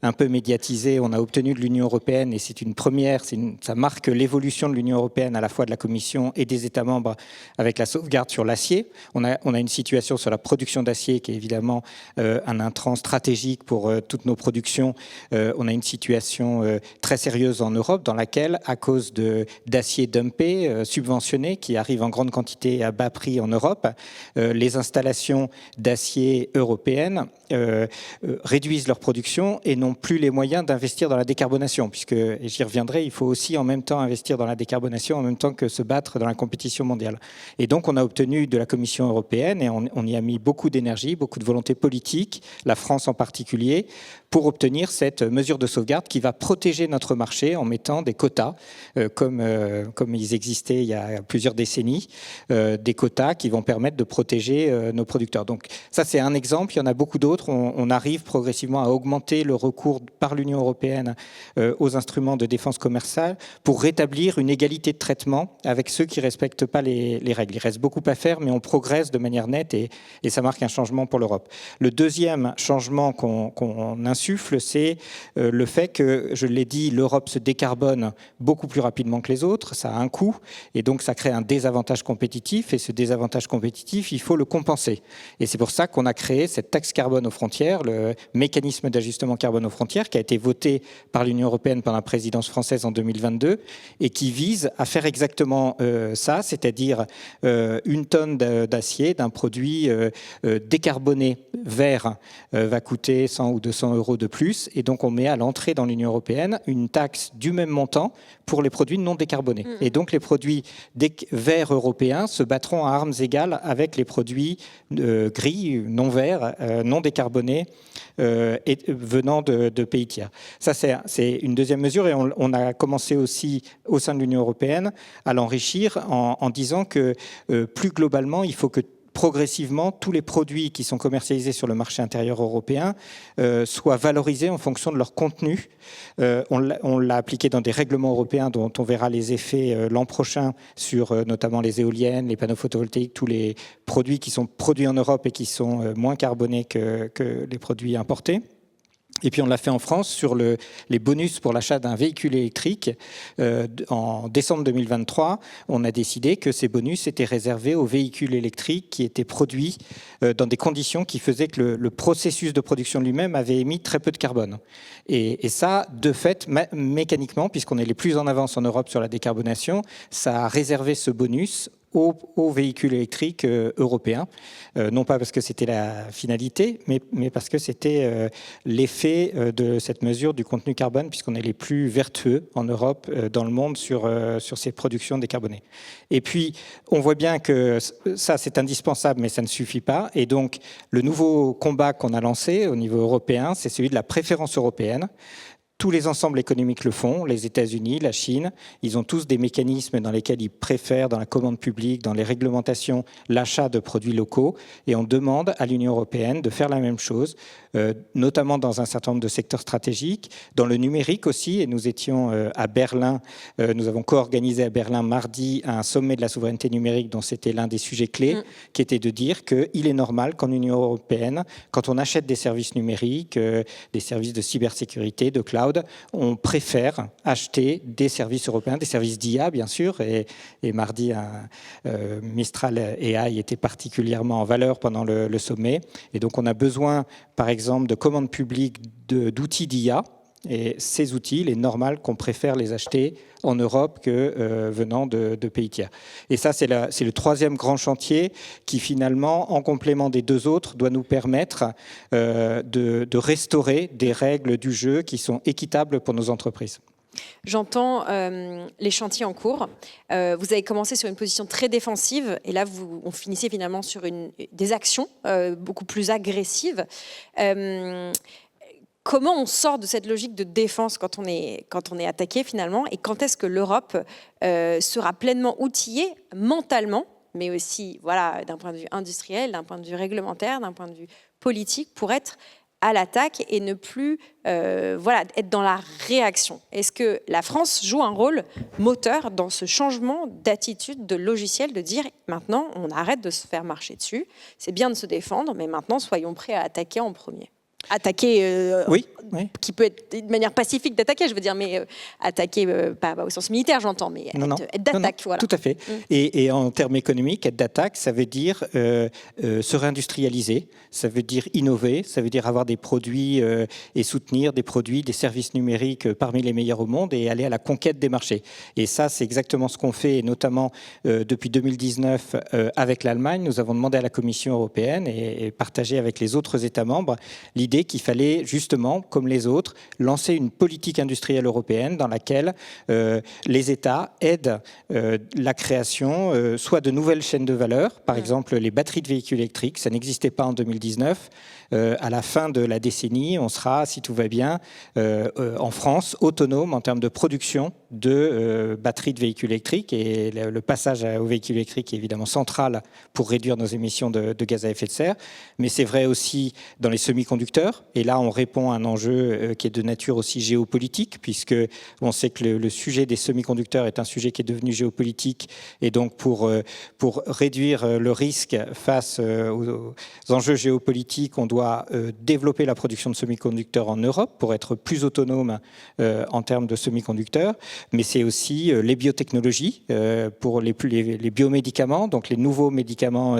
Speaker 4: un peu médiatisé, on a obtenu de l'Union européenne, et c'est une première, ça marque l'évolution de l'Union européenne, à la fois de la Commission et des États membres, avec la sauvegarde sur l'acier. On a une situation sur la production d'acier qui est évidemment un intrant stratégique pour toutes nos productions. On a une situation très sérieuse en Europe dans laquelle, à cause d'acier dumpé, subventionné, qui arrive en grande quantité à bas prix en Europe, les installations d'acier européennes réduisent leur production et n'ont plus les moyens d'investir dans la décarbonation, puisque, et j'y reviendrai, il faut aussi en même temps investir dans la décarbonation, en même temps que se battre dans la compétition mondiale. Et donc on a obtenu de la Commission européenne, et on y a mis beaucoup d'énergie, beaucoup de volonté politique, la France en particulier, pour obtenir cette mesure de sauvegarde qui va protéger notre marché en mettant des quotas, comme ils existaient il y a plusieurs décennies, des quotas qui vont permettre de protéger nos producteurs. Donc ça, c'est un exemple, il y en a beaucoup d'autres. On arrive progressivement à augmenter le recours par l'Union européenne aux instruments de défense commerciale pour rétablir une égalité de traitement avec ceux qui ne respectent pas les règles. Il reste beaucoup à faire, mais on progresse de manière nette et ça marque un changement pour l'Europe. Le deuxième changement qu'on insuffle, c'est le fait que, je l'ai dit, l'Europe se décarbone beaucoup plus rapidement que les autres. Ça a un coût et donc ça crée un désavantage compétitif, et ce désavantage compétitif, il faut le compenser. Et c'est pour ça qu'on a créé cette taxe carbone aux frontières, le mécanisme d'ajustement carbone aux frontières, qui a été voté par l'Union européenne pendant la présidence française en 2022 et qui vise à faire exactement ça, c'est-à-dire une tonne d'acier, d'un produit décarboné vert va coûter 100 ou 200 euros de plus. Et donc, on met à l'entrée dans l'Union européenne une taxe du même montant pour les produits non décarbonés. Et donc, les produits verts européens se battront à armes égales avec les produits gris, non verts, non décarbonés, venant de pays tiers. Ça, c'est une deuxième mesure. Et on a commencé aussi, au sein de l'Union européenne, à l'enrichir en disant que, plus globalement, il faut que progressivement, tous les produits qui sont commercialisés sur le marché intérieur européen soient valorisés en fonction de leur contenu. On l'a appliqué dans des règlements européens dont on verra les effets l'an prochain sur notamment les éoliennes, les panneaux photovoltaïques, tous les produits qui sont produits en Europe et qui sont moins carbonés que les produits importés. Et puis on l'a fait en France sur les bonus pour l'achat d'un véhicule électrique. En décembre 2023, on a décidé que ces bonus étaient réservés aux véhicules électriques qui étaient produits dans des conditions qui faisaient que le processus de production lui-même avait émis très peu de carbone. Et ça, de fait, mécaniquement, puisqu'on est les plus en avance en Europe sur la décarbonation, ça a réservé ce bonus aux véhicules électriques européens, non pas parce que c'était la finalité, mais parce que c'était l'effet de cette mesure du contenu carbone, puisqu'on est les plus vertueux en Europe, dans le monde, sur ces productions décarbonées. Et puis, on voit bien que ça, c'est indispensable, mais ça ne suffit pas. Et donc, le nouveau combat qu'on a lancé au niveau européen, c'est celui de la préférence européenne. Tous les ensembles économiques le font, les États-Unis, la Chine, ils ont tous des mécanismes dans lesquels ils préfèrent, dans la commande publique, dans les réglementations, l'achat de produits locaux. Et on demande à l'Union européenne de faire la même chose, notamment dans un certain nombre de secteurs stratégiques, dans le numérique aussi. Et nous étions à Berlin, nous avons co-organisé à Berlin mardi un sommet de la souveraineté numérique dont c'était l'un des sujets clés, qui était de dire qu'il est normal qu'en Union européenne, quand on achète des services numériques, des services de cybersécurité, de cloud, on préfère acheter des services européens, des services d'IA bien sûr, et mardi Mistral AI était particulièrement en valeur pendant le sommet, et donc on a besoin par exemple de commandes publiques d'outils d'IA, et ces outils, il est normal qu'on préfère les acheter en Europe que venant de pays tiers. Et ça, c'est le troisième grand chantier qui, finalement, en complément des deux autres, doit nous permettre de restaurer des règles du jeu qui sont équitables pour nos entreprises.
Speaker 1: J'entends les chantiers en cours. Vous avez commencé sur une position très défensive et là, on finissait finalement sur des actions beaucoup plus agressives. Comment on sort de cette logique de défense quand on est attaqué finalement, et quand est-ce que l'Europe sera pleinement outillée mentalement, mais aussi voilà, d'un point de vue industriel, d'un point de vue réglementaire, d'un point de vue politique, pour être à l'attaque et ne plus être dans la réaction? Est-ce que la France joue un rôle moteur dans ce changement d'attitude, de logiciel, de dire maintenant on arrête de se faire marcher dessus, c'est bien de se défendre, mais maintenant soyons prêts à attaquer en premier? Attaquer,
Speaker 4: oui.
Speaker 1: Qui peut être de manière pacifique d'attaquer, je veux dire, mais attaquer, pas au sens militaire, j'entends, mais être d'attaque. Voilà.
Speaker 4: Tout à fait. Et en termes économiques, être d'attaque, ça veut dire se réindustrialiser, ça veut dire innover, ça veut dire avoir des produits et soutenir des produits, des services numériques parmi les meilleurs au monde et aller à la conquête des marchés. Et ça, c'est exactement ce qu'on fait, et notamment depuis 2019 avec l'Allemagne. Nous avons demandé à la Commission européenne et partagé avec les autres États membres l'idée qu'il fallait justement, comme les autres, lancer une politique industrielle européenne dans laquelle les États aident la création soit de nouvelles chaînes de valeur, par exemple les batteries de véhicules électriques, ça n'existait pas en 2019. À la fin de la décennie, on sera, si tout va bien, en France, autonome en termes de production de batteries de véhicules électriques, et le passage aux véhicules électriques est évidemment central pour réduire nos émissions de gaz à effet de serre, mais c'est vrai aussi dans les semi-conducteurs, et là on répond à un enjeu qui est de nature aussi géopolitique, puisque on sait que le sujet des semi-conducteurs est un sujet qui est devenu géopolitique, et donc pour réduire le risque face aux enjeux géopolitiques, on doit développer la production de semi-conducteurs en Europe pour être plus autonome en termes de semi-conducteurs, mais c'est aussi les biotechnologies pour les biomédicaments, donc les nouveaux médicaments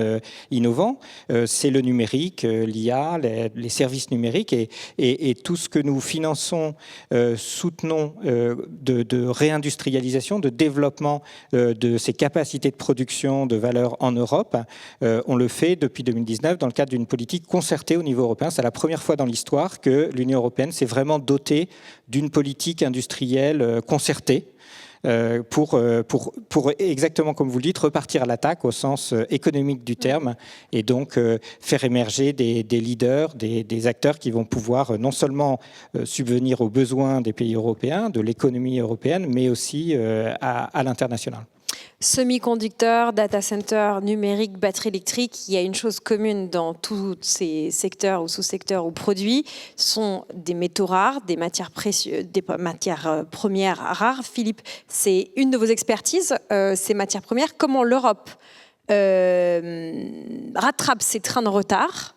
Speaker 4: innovants, c'est le numérique, l'IA, les services numériques, et tout ce que nous finançons, soutenons de réindustrialisation, de développement de ces capacités de production de valeur en Europe, on le fait depuis 2019 dans le cadre d'une politique concertée au niveau européen. C'est la première fois dans l'histoire que l'Union européenne s'est vraiment dotée d'une politique industrielle concertée pour exactement comme vous le dites, repartir à l'attaque au sens économique du terme et donc faire émerger des leaders, des acteurs qui vont pouvoir non seulement subvenir aux besoins des pays européens, de l'économie européenne, mais aussi à l'international.
Speaker 1: Semi-conducteurs, data centers, numérique, batterie électrique, il y a une chose commune dans tous ces secteurs ou sous-secteurs ou produits, sont des métaux rares, des matières précieuses, des matières premières rares. Philippe, c'est une de vos expertises, ces matières premières. Comment l'Europe rattrape ses trains de retard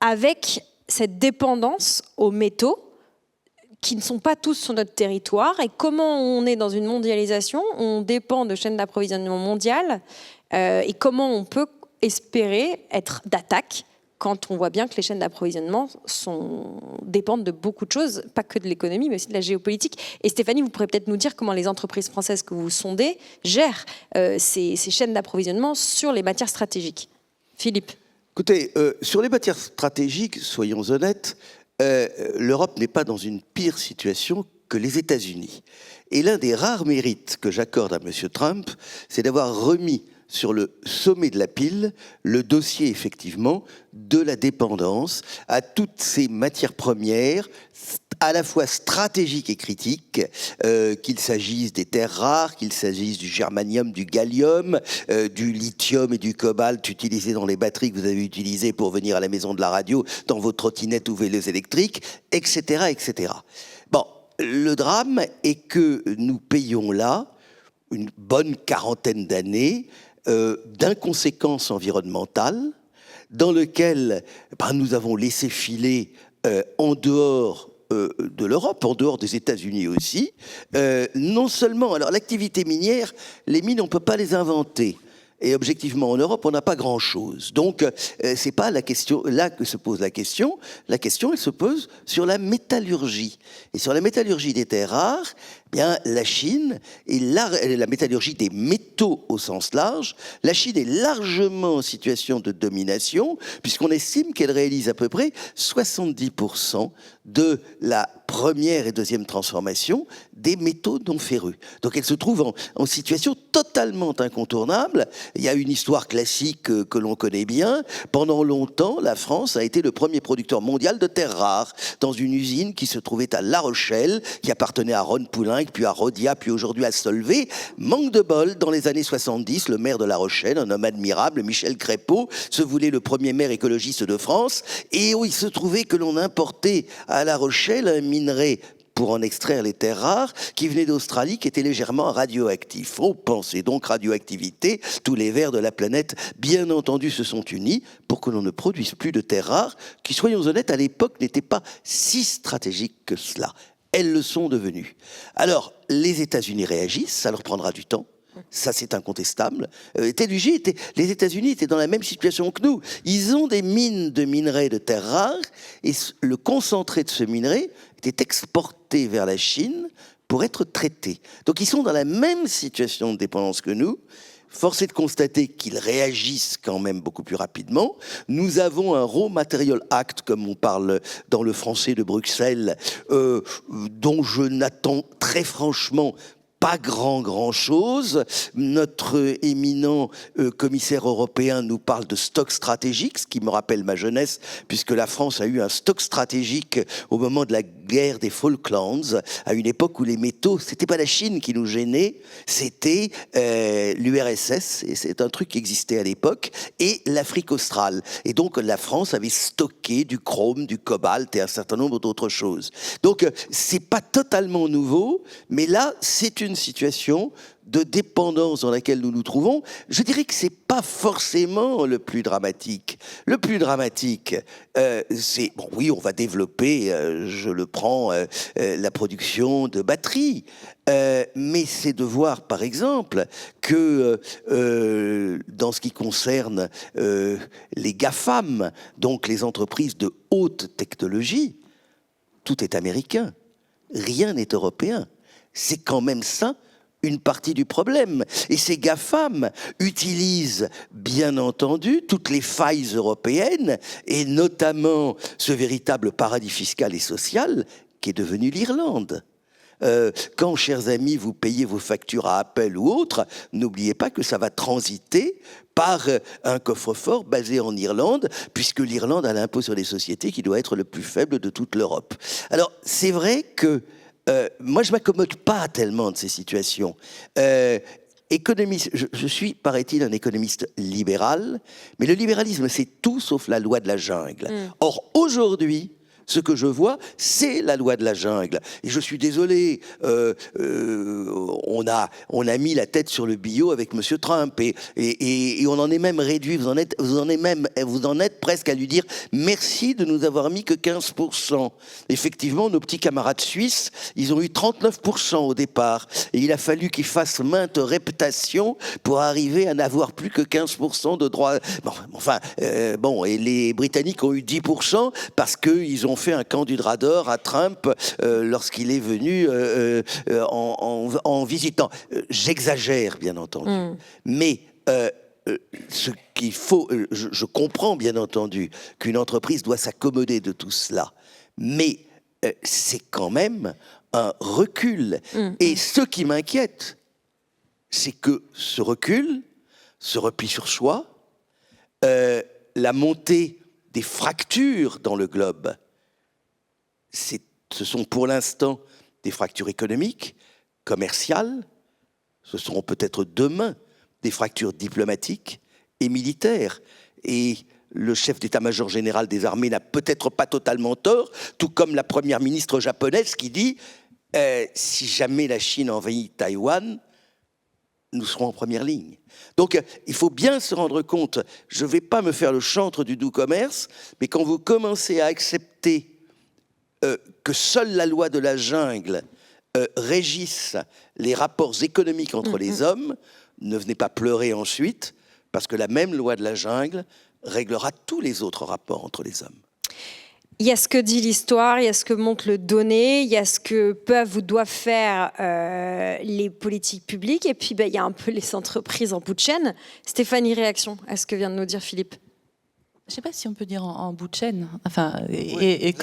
Speaker 1: avec cette dépendance aux métaux qui ne sont pas tous sur notre territoire, et comment on est dans une mondialisation, on dépend de chaînes d'approvisionnement mondiales, et comment on peut espérer être d'attaque quand on voit bien que les chaînes d'approvisionnement dépendent de beaucoup de choses, pas que de l'économie, mais aussi de la géopolitique. Et Stéphanie, vous pourrez peut-être nous dire comment les entreprises françaises que vous sondez gèrent ces chaînes d'approvisionnement sur les matières stratégiques. Philippe.
Speaker 2: Écoutez, sur les matières stratégiques, soyons honnêtes, l'Europe n'est pas dans une pire situation que les États-Unis. Et l'un des rares mérites que j'accorde à M. Trump, c'est d'avoir remis sur le sommet de la pile le dossier, effectivement, de la dépendance à toutes ces matières premières, à la fois stratégiques et critiques, qu'il s'agisse des terres rares, qu'il s'agisse du germanium, du gallium, du lithium et du cobalt utilisés dans les batteries que vous avez utilisées pour venir à la maison de la radio, dans vos trottinettes ou vélos électriques, etc., etc. Bon, le drame est que nous payons là une bonne quarantaine d'années d'inconséquences environnementales dans lequel nous avons laissé filer en dehors de l'Europe, en dehors des États-Unis aussi, non seulement, alors l'activité minière, les mines, on ne peut pas les inventer. Et objectivement, en Europe, on n'a pas grand-chose. Donc, c'est pas la question là que se pose la question. La question, elle se pose sur la métallurgie. Et sur la métallurgie des terres rares, eh bien, la Chine, et la métallurgie des métaux au sens large, la Chine est largement en situation de domination, puisqu'on estime qu'elle réalise à peu près 70% de la première et deuxième transformation des métaux non ferreux. Donc elle se trouve en situation totalement incontournable. Il y a une histoire classique que l'on connaît bien. Pendant longtemps, la France a été le premier producteur mondial de terres rares dans une usine qui se trouvait à La Rochelle, qui appartenait à Ron Poulenc, puis à Rhodia, puis aujourd'hui à Solvay. Manque de bol, dans les années 70, le maire de La Rochelle, un homme admirable, Michel Crépeau, se voulait le premier maire écologiste de France, et où il se trouvait que l'on importait à La Rochelle un minerai pour en extraire les terres rares, qui venaient d'Australie, qui étaient légèrement radioactifs. On pensait donc radioactivité, tous les vers de la planète, bien entendu, se sont unis pour que l'on ne produise plus de terres rares, qui, soyons honnêtes, à l'époque, n'étaient pas si stratégiques que cela. Elles le sont devenues. Alors, les États-Unis réagissent, ça leur prendra du temps. Ça, c'est incontestable. Les États-Unis étaient dans la même situation que nous. Ils ont des mines de minerais de terres rares et le concentré de ce minerai était exporté vers la Chine pour être traité. Donc, ils sont dans la même situation de dépendance que nous. Force est de constater qu'ils réagissent quand même beaucoup plus rapidement. Nous avons un Raw Material Act, comme on parle dans le français de Bruxelles, dont je n'attends très franchement pas grand-chose. Notre éminent commissaire européen nous parle de stock stratégique, ce qui me rappelle ma jeunesse, puisque la France a eu un stock stratégique au moment de la guerre des Falklands, à une époque où les métaux, c'était pas la Chine qui nous gênait, c'était l'URSS, et c'est un truc qui existait à l'époque, et l'Afrique australe. Et donc la France avait stocké du chrome, du cobalt et un certain nombre d'autres choses. Donc c'est pas totalement nouveau, mais là c'est une situation de dépendance dans laquelle nous nous trouvons. Je dirais que c'est pas forcément le plus dramatique. Le plus dramatique, c'est, bon oui, on va développer, je le prends, la production de batteries, mais c'est de voir, par exemple, que dans ce qui concerne les GAFAM, donc les entreprises de haute technologie, tout est américain. Rien n'est européen. C'est quand même ça une partie du problème. Et ces GAFAM utilisent, bien entendu, toutes les failles européennes, et notamment ce véritable paradis fiscal et social qui est devenu l'Irlande. Quand, chers amis, vous payez vos factures à Apple ou autre, n'oubliez pas que ça va transiter par un coffre-fort basé en Irlande, puisque l'Irlande a l'impôt sur les sociétés qui doit être le plus faible de toute l'Europe. Alors, c'est vrai que moi, je ne m'accommode pas tellement de ces situations. Économiste, je suis, paraît-il, un économiste libéral, mais le libéralisme, c'est tout sauf la loi de la jungle. Or, aujourd'hui, ce que je vois, c'est la loi de la jungle. Et je suis désolé, on a mis la tête sur le bio avec M. Trump, et on en est même réduit, vous en êtes presque à lui dire merci de nous avoir mis que 15%. Effectivement, nos petits camarades suisses, ils ont eu 39% au départ, et il a fallu qu'ils fassent maintes reptations pour arriver à n'avoir plus que 15% de droits. Et les Britanniques ont eu 10% parce qu'ils ont fait un candidat d'or à Trump lorsqu'il est venu en visitant. J'exagère, bien entendu. Mais ce qu'il faut... Je comprends, bien entendu, qu'une entreprise doit s'accommoder de tout cela. Mais c'est quand même un recul. Et ce qui m'inquiète, c'est que ce recul, ce repli sur soi, la montée des fractures dans le globe, ce sont pour l'instant des fractures économiques, commerciales, ce seront peut-être demain des fractures diplomatiques et militaires. Et le chef d'état-major général des armées n'a peut-être pas totalement tort, tout comme la première ministre japonaise qui dit si jamais la Chine envahit Taïwan, nous serons en première ligne. Donc, il faut bien se rendre compte, je ne vais pas me faire le chantre du doux commerce, mais quand vous commencez à accepter que seule la loi de la jungle régisse les rapports économiques entre les hommes, ne venez pas pleurer ensuite, parce que la même loi de la jungle réglera tous les autres rapports entre les hommes.
Speaker 1: Il y a ce que dit l'histoire, il y a ce que montre le donné, il y a ce que peuvent ou doivent faire les politiques publiques, et puis il y a un peu les entreprises en bout de chaîne. Stéphanie, réaction à ce que vient de nous dire Philippe?
Speaker 3: Je ne sais pas si on peut dire en bout de chaîne. Enfin,
Speaker 2: oui.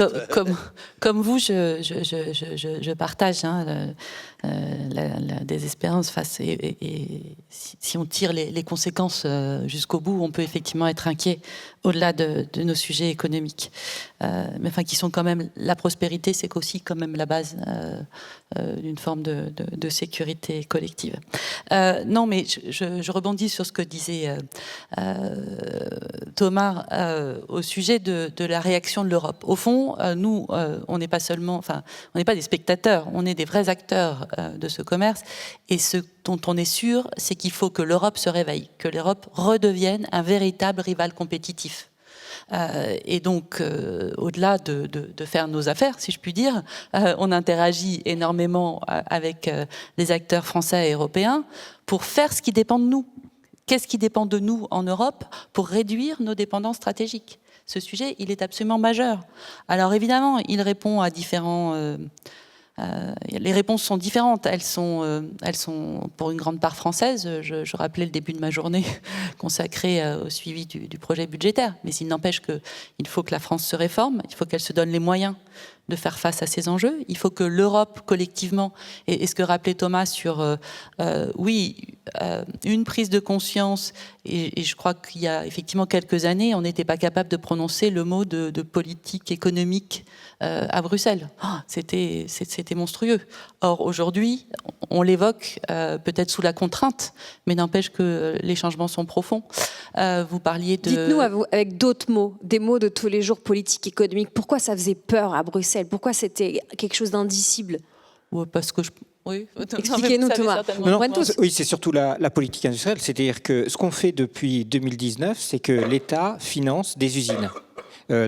Speaker 3: comme vous, je partage la désespérance face. Et si on tire les conséquences jusqu'au bout, on peut effectivement être inquiet au-delà de nos sujets économiques. Mais enfin, qui sont quand même la prospérité, c'est aussi quand même la base d'une forme de sécurité collective. Non, mais je rebondis sur ce que disait Thomas au sujet de la réaction de l'Europe. Au fond, nous, on n'est pas seulement, enfin, on n'est pas des spectateurs, on est des vrais acteurs de ce commerce. Et ce dont on est sûr, c'est qu'il faut que l'Europe se réveille, que l'Europe redevienne un véritable rival compétitif. Et donc, au-delà de faire nos affaires, si je puis dire, on interagit énormément avec les acteurs français et européens pour faire ce qui dépend de nous. Qu'est-ce qui dépend de nous en Europe pour réduire nos dépendances stratégiques? Ce sujet, il est absolument majeur. Alors évidemment, il répond à différents... les réponses sont différentes. Elles sont pour une grande part françaises. Je rappelais le début de ma journée consacrée au suivi du projet budgétaire. Mais il n'empêche qu'il faut que la France se réforme, il faut qu'elle se donne les moyens de faire face à ces enjeux. Il faut que l'Europe, collectivement, et ce que rappelait Thomas sur, une prise de conscience, et je crois qu'il y a effectivement quelques années, on n'était pas capable de prononcer le mot de politique économique à Bruxelles. C'était monstrueux. Or, aujourd'hui, on l'évoque peut-être sous la contrainte, mais n'empêche que les changements sont profonds. Vous parliez de...
Speaker 1: Dites-nous avec d'autres mots, des mots de tous les jours, politique, économique, pourquoi ça faisait peur à Bruxelles? Pourquoi c'était quelque chose d'indicible?
Speaker 3: Parce que oui.
Speaker 1: Expliquez-nous, Thomas.
Speaker 4: Oui, c'est surtout la politique industrielle. C'est-à-dire que ce qu'on fait depuis 2019, c'est que l'État finance des usines.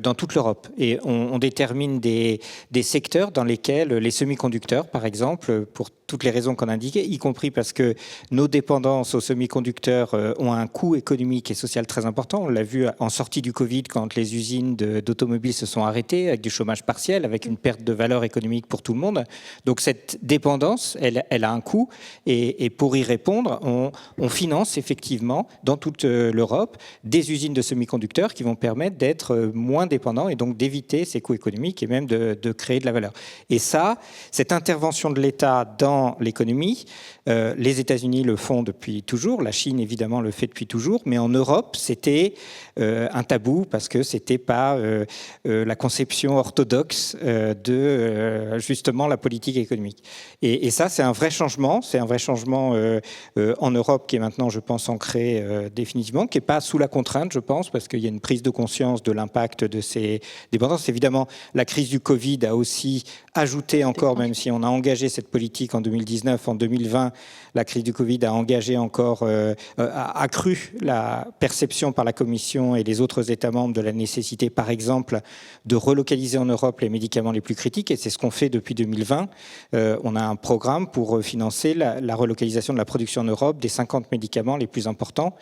Speaker 4: dans toute l'Europe. Et on détermine des secteurs dans lesquels les semi-conducteurs, par exemple, pour toutes les raisons qu'on indiquait, y compris parce que nos dépendances aux semi-conducteurs ont un coût économique et social très important. On l'a vu en sortie du Covid, quand les usines d'automobiles se sont arrêtées, avec du chômage partiel, avec une perte de valeur économique pour tout le monde. Donc cette dépendance, elle a un coût. Et pour y répondre, on finance effectivement dans toute l'Europe des usines de semi-conducteurs qui vont permettre d'être moins dépendants et donc d'éviter ces coûts économiques et même de créer de la valeur. Et ça, cette intervention de l'État dans l'économie, les États-Unis le font depuis toujours, la Chine évidemment le fait depuis toujours, mais en Europe, c'était un tabou parce que c'était pas la conception orthodoxe de justement la politique économique. Et ça, c'est un vrai changement. C'est un vrai changement en Europe qui est maintenant, je pense, ancré définitivement, qui n'est pas sous la contrainte, je pense, parce qu'il y a une prise de conscience de l'impact de ces dépendances. Évidemment, la crise du Covid a aussi ajouté encore, même si on a engagé cette politique en 2019, en 2020, la crise du Covid a engagé encore, a accru la perception par la Commission et les autres États membres de la nécessité, par exemple, de relocaliser en Europe les médicaments les plus critiques. Et c'est ce qu'on fait depuis 2020. On a un programme pour financer la relocalisation de la production en Europe des 50 médicaments les plus importants,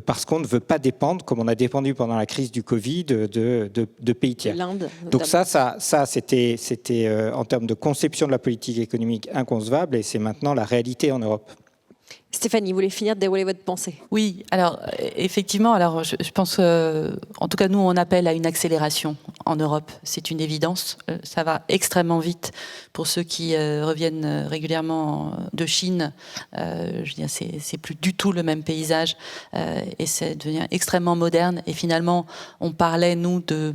Speaker 4: parce qu'on ne veut pas dépendre, comme on a dépendu pendant la crise du Covid, de pays tiers.
Speaker 1: L'Inde.
Speaker 4: Donc ça c'était en termes de conception de la politique économique inconcevable, et c'est maintenant la réalité en Europe.
Speaker 1: Stéphanie, vous voulez finir de dérouler votre pensée?
Speaker 3: Oui, alors effectivement, alors je pense, en tout cas nous on appelle à une accélération en Europe, c'est une évidence, ça va extrêmement vite pour ceux qui reviennent régulièrement de Chine, je veux dire c'est plus du tout le même paysage et ça devient extrêmement moderne et finalement on parlait nous de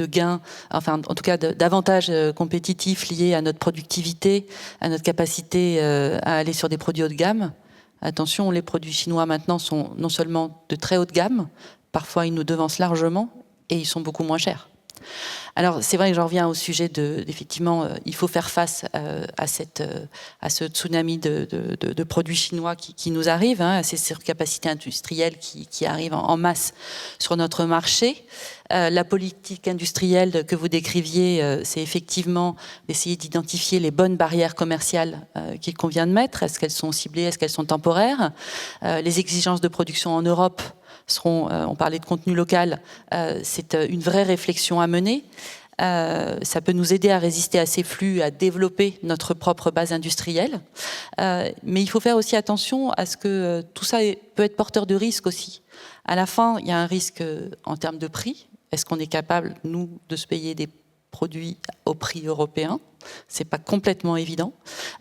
Speaker 3: gains, enfin en tout cas d'avantages compétitifs liés à notre productivité, à notre capacité à aller sur des produits haut de gamme. Attention, les produits chinois maintenant sont non seulement de très haut de gamme, parfois ils nous devancent largement et ils sont beaucoup moins chers. Alors c'est vrai que j'en reviens au sujet effectivement, il faut faire face à ce tsunami de produits chinois qui nous arrive, à ces surcapacités industrielles qui arrivent en masse sur notre marché. La politique industrielle que vous décriviez, c'est effectivement d'essayer d'identifier les bonnes barrières commerciales qu'il convient de mettre. Est-ce qu'elles sont ciblées, est-ce qu'elles sont temporaires? Les exigences de production en Europe on parlait de contenu local, c'est une vraie réflexion à mener. Ça peut nous aider à résister à ces flux, à développer notre propre base industrielle. Mais il faut faire aussi attention à ce que tout ça peut être porteur de risques aussi. À la fin, il y a un risque en termes de prix. Est-ce qu'on est capable, nous, de se payer des produits au prix européen? C'est pas complètement évident.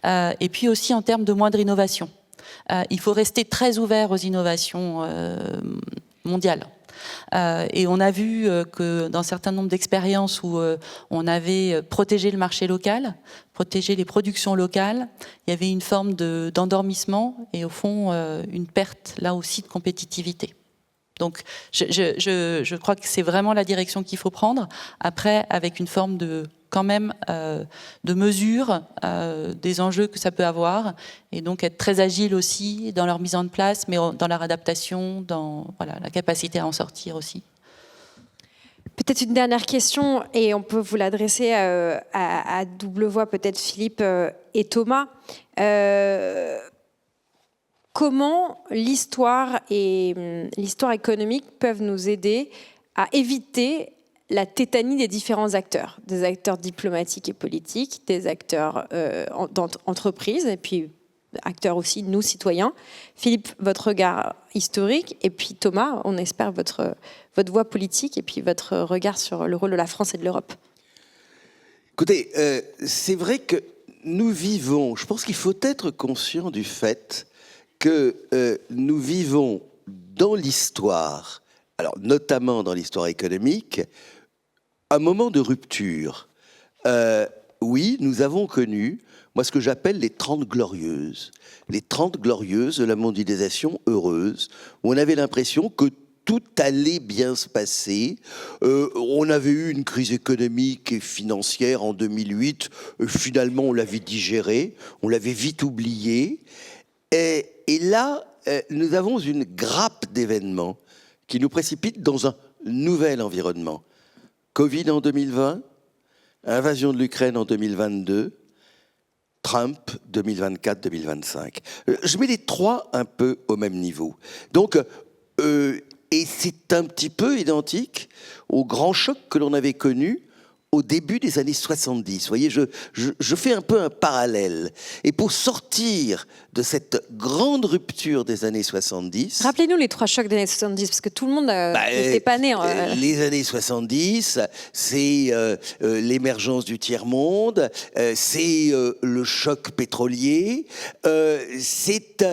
Speaker 3: Et puis aussi en termes de moindre innovation. Il faut rester très ouvert aux innovations mondiales. Et on a vu que dans un certain nombre d'expériences où on avait protégé le marché local, protégé les productions locales, il y avait une forme d'endormissement et au fond une perte là aussi de compétitivité. Donc je crois que c'est vraiment la direction qu'il faut prendre, après avec une forme quand même de mesure des enjeux que ça peut avoir, et donc être très agile aussi dans leur mise en place, mais dans leur adaptation, dans la capacité à en sortir aussi.
Speaker 1: Peut-être une dernière question, et on peut vous l'adresser à double voix, peut-être Philippe et Thomas. Comment l'histoire et l'histoire économique peuvent nous aider à éviter la tétanie des différents acteurs, des acteurs diplomatiques et politiques, des acteurs d'entreprise, et puis acteurs aussi, nous, citoyens. Philippe, votre regard historique, et puis Thomas, on espère votre voix politique, et puis votre regard sur le rôle de la France et de l'Europe.
Speaker 2: Écoutez, c'est vrai que nous vivons, je pense qu'il faut être conscient du fait que nous vivons dans l'histoire, alors notamment dans l'histoire économique, un moment de rupture. Oui, nous avons connu, moi, ce que j'appelle les 30 glorieuses. Les 30 glorieuses de la mondialisation heureuse, où on avait l'impression que tout allait bien se passer. On avait eu une crise économique et financière en 2008. Finalement, on l'avait digérée, on l'avait vite oubliée. Et là, nous avons une grappe d'événements qui nous précipitent dans un nouvel environnement. Covid en 2020, invasion de l'Ukraine en 2022, Trump 2024-2025. Je mets les trois un peu au même niveau. Donc, et c'est un petit peu identique au grand choc que l'on avait connu au début des années 70. Vous voyez, je fais un peu un parallèle. Et pour sortir de cette grande rupture des années 70...
Speaker 1: Rappelez-nous les trois chocs des années 70, parce que tout le monde n'était pas né.
Speaker 2: Les années 70, c'est l'émergence du tiers-monde, c'est le choc pétrolier, c'est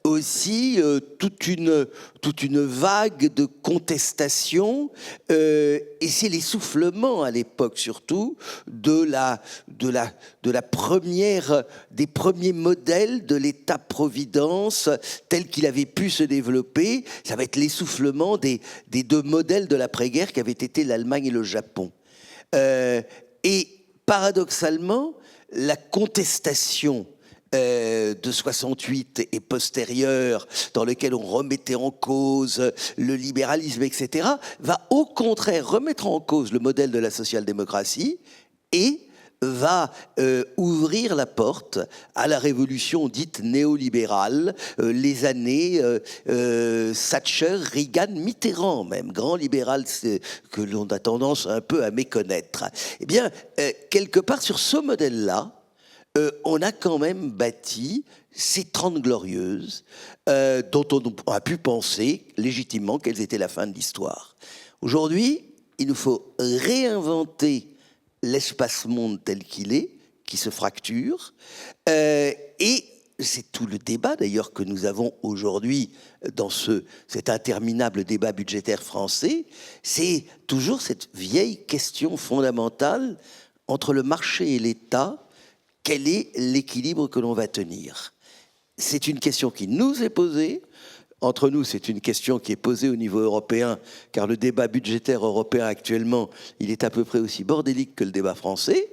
Speaker 2: aussi toute une vague de contestation, et c'est l'essoufflement à l'époque surtout de la première, des premiers modèles de l'État-providence tel qu'il avait pu se développer. Ça va être l'essoufflement des deux modèles de l'après-guerre qui avaient été l'Allemagne et le Japon. Et paradoxalement, la contestation de 68 et postérieure, dans lequel on remettait en cause le libéralisme, etc., va au contraire remettre en cause le modèle de la social-démocratie et va ouvrir la porte à la révolution dite néolibérale, les années Thatcher, Reagan, Mitterrand même, grand libéral que l'on a tendance un peu à méconnaître. Eh bien, quelque part sur ce modèle-là, on a quand même bâti ces 30 glorieuses dont on a pu penser légitimement qu'elles étaient la fin de l'histoire. Aujourd'hui, il nous faut réinventer l'espace-monde tel qu'il est, qui se fracture, et c'est tout le débat d'ailleurs que nous avons aujourd'hui dans cet interminable débat budgétaire français, c'est toujours cette vieille question fondamentale entre le marché et l'État. Quel est l'équilibre que l'on va tenir? C'est une question qui nous est posée. Entre nous, c'est une question qui est posée au niveau européen, car le débat budgétaire européen actuellement, il est à peu près aussi bordélique que le débat français.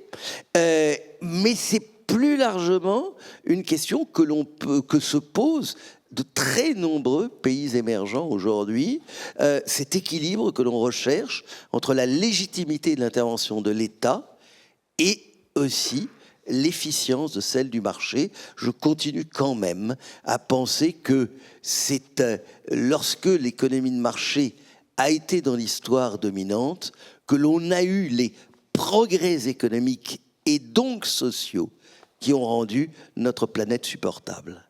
Speaker 2: Mais c'est plus largement une question que se posent de très nombreux pays émergents aujourd'hui. Cet équilibre que l'on recherche entre la légitimité de l'intervention de l'État et aussi l'efficience de celle du marché. Je continue quand même à penser que c'est lorsque l'économie de marché a été dans l'histoire dominante que l'on a eu les progrès économiques et donc sociaux qui ont rendu notre planète supportable.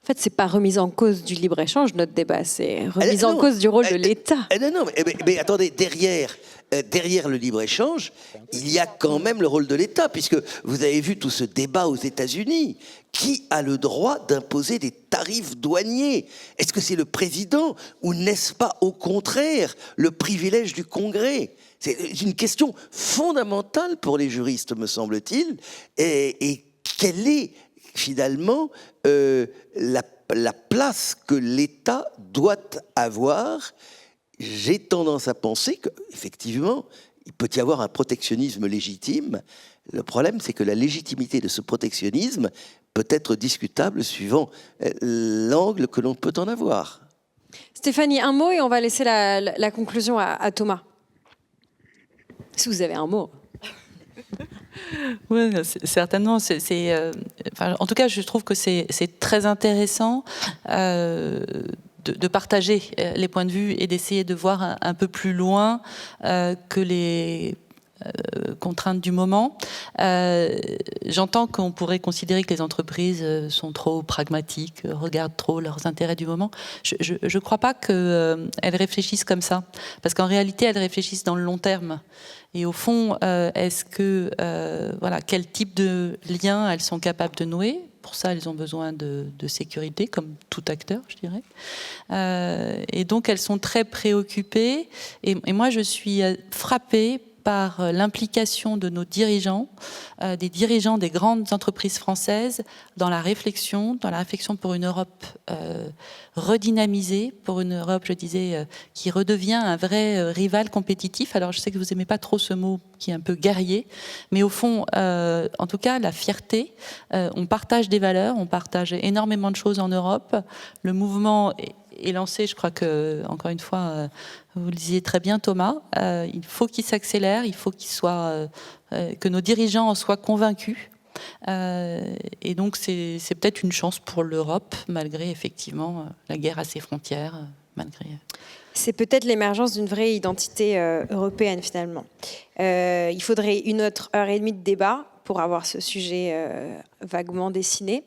Speaker 1: En fait, c'est pas remise en cause du libre-échange, notre débat, c'est remise en cause du rôle de l'État.
Speaker 2: Non, mais attendez, derrière le libre-échange, il y a quand même le rôle de l'État, puisque vous avez vu tout ce débat aux États-Unis. Qui a le droit d'imposer des tarifs douaniers? Est-ce que c'est le président ou n'est-ce pas au contraire le privilège du Congrès? C'est une question fondamentale pour les juristes, me semble-t-il. Et quelle est finalement la place que l'État doit avoir? J'ai tendance à penser qu'effectivement, il peut y avoir un protectionnisme légitime. Le problème, c'est que la légitimité de ce protectionnisme peut être discutable suivant l'angle que l'on peut en avoir.
Speaker 1: Stéphanie, un mot et on va laisser la conclusion à Thomas. Si vous avez un mot.
Speaker 3: Oui, certainement. En tout cas, je trouve que c'est très intéressant de partager les points de vue et d'essayer de voir un peu plus loin que les contraintes du moment. J'entends qu'on pourrait considérer que les entreprises sont trop pragmatiques, regardent trop leurs intérêts du moment. Je ne crois pas qu'elles réfléchissent comme ça, parce qu'en réalité, elles réfléchissent dans le long terme. Et au fond, quel type de lien elles sont capables de nouer? Pour ça, elles ont besoin de sécurité, comme tout acteur, je dirais. Et donc, elles sont très préoccupées. Et moi, je suis frappée par l'implication de nos dirigeants, des dirigeants des grandes entreprises françaises dans la réflexion pour une Europe redynamisée, pour une Europe, je disais, qui redevient un vrai rival compétitif. Alors je sais que vous n'aimez pas trop ce mot qui est un peu guerrier, mais au fond, en tout cas, la fierté, on partage des valeurs, on partage énormément de choses en Europe. Le mouvement est lancé, je crois que, encore une fois, vous le disiez très bien Thomas, il faut qu'il s'accélère, il faut que nos dirigeants en soient convaincus. Et donc c'est peut-être une chance pour l'Europe, malgré effectivement la guerre à ses frontières, malgré...
Speaker 1: C'est peut-être l'émergence d'une vraie identité européenne finalement. Il faudrait une autre heure et demie de débat pour avoir ce sujet vaguement dessiné.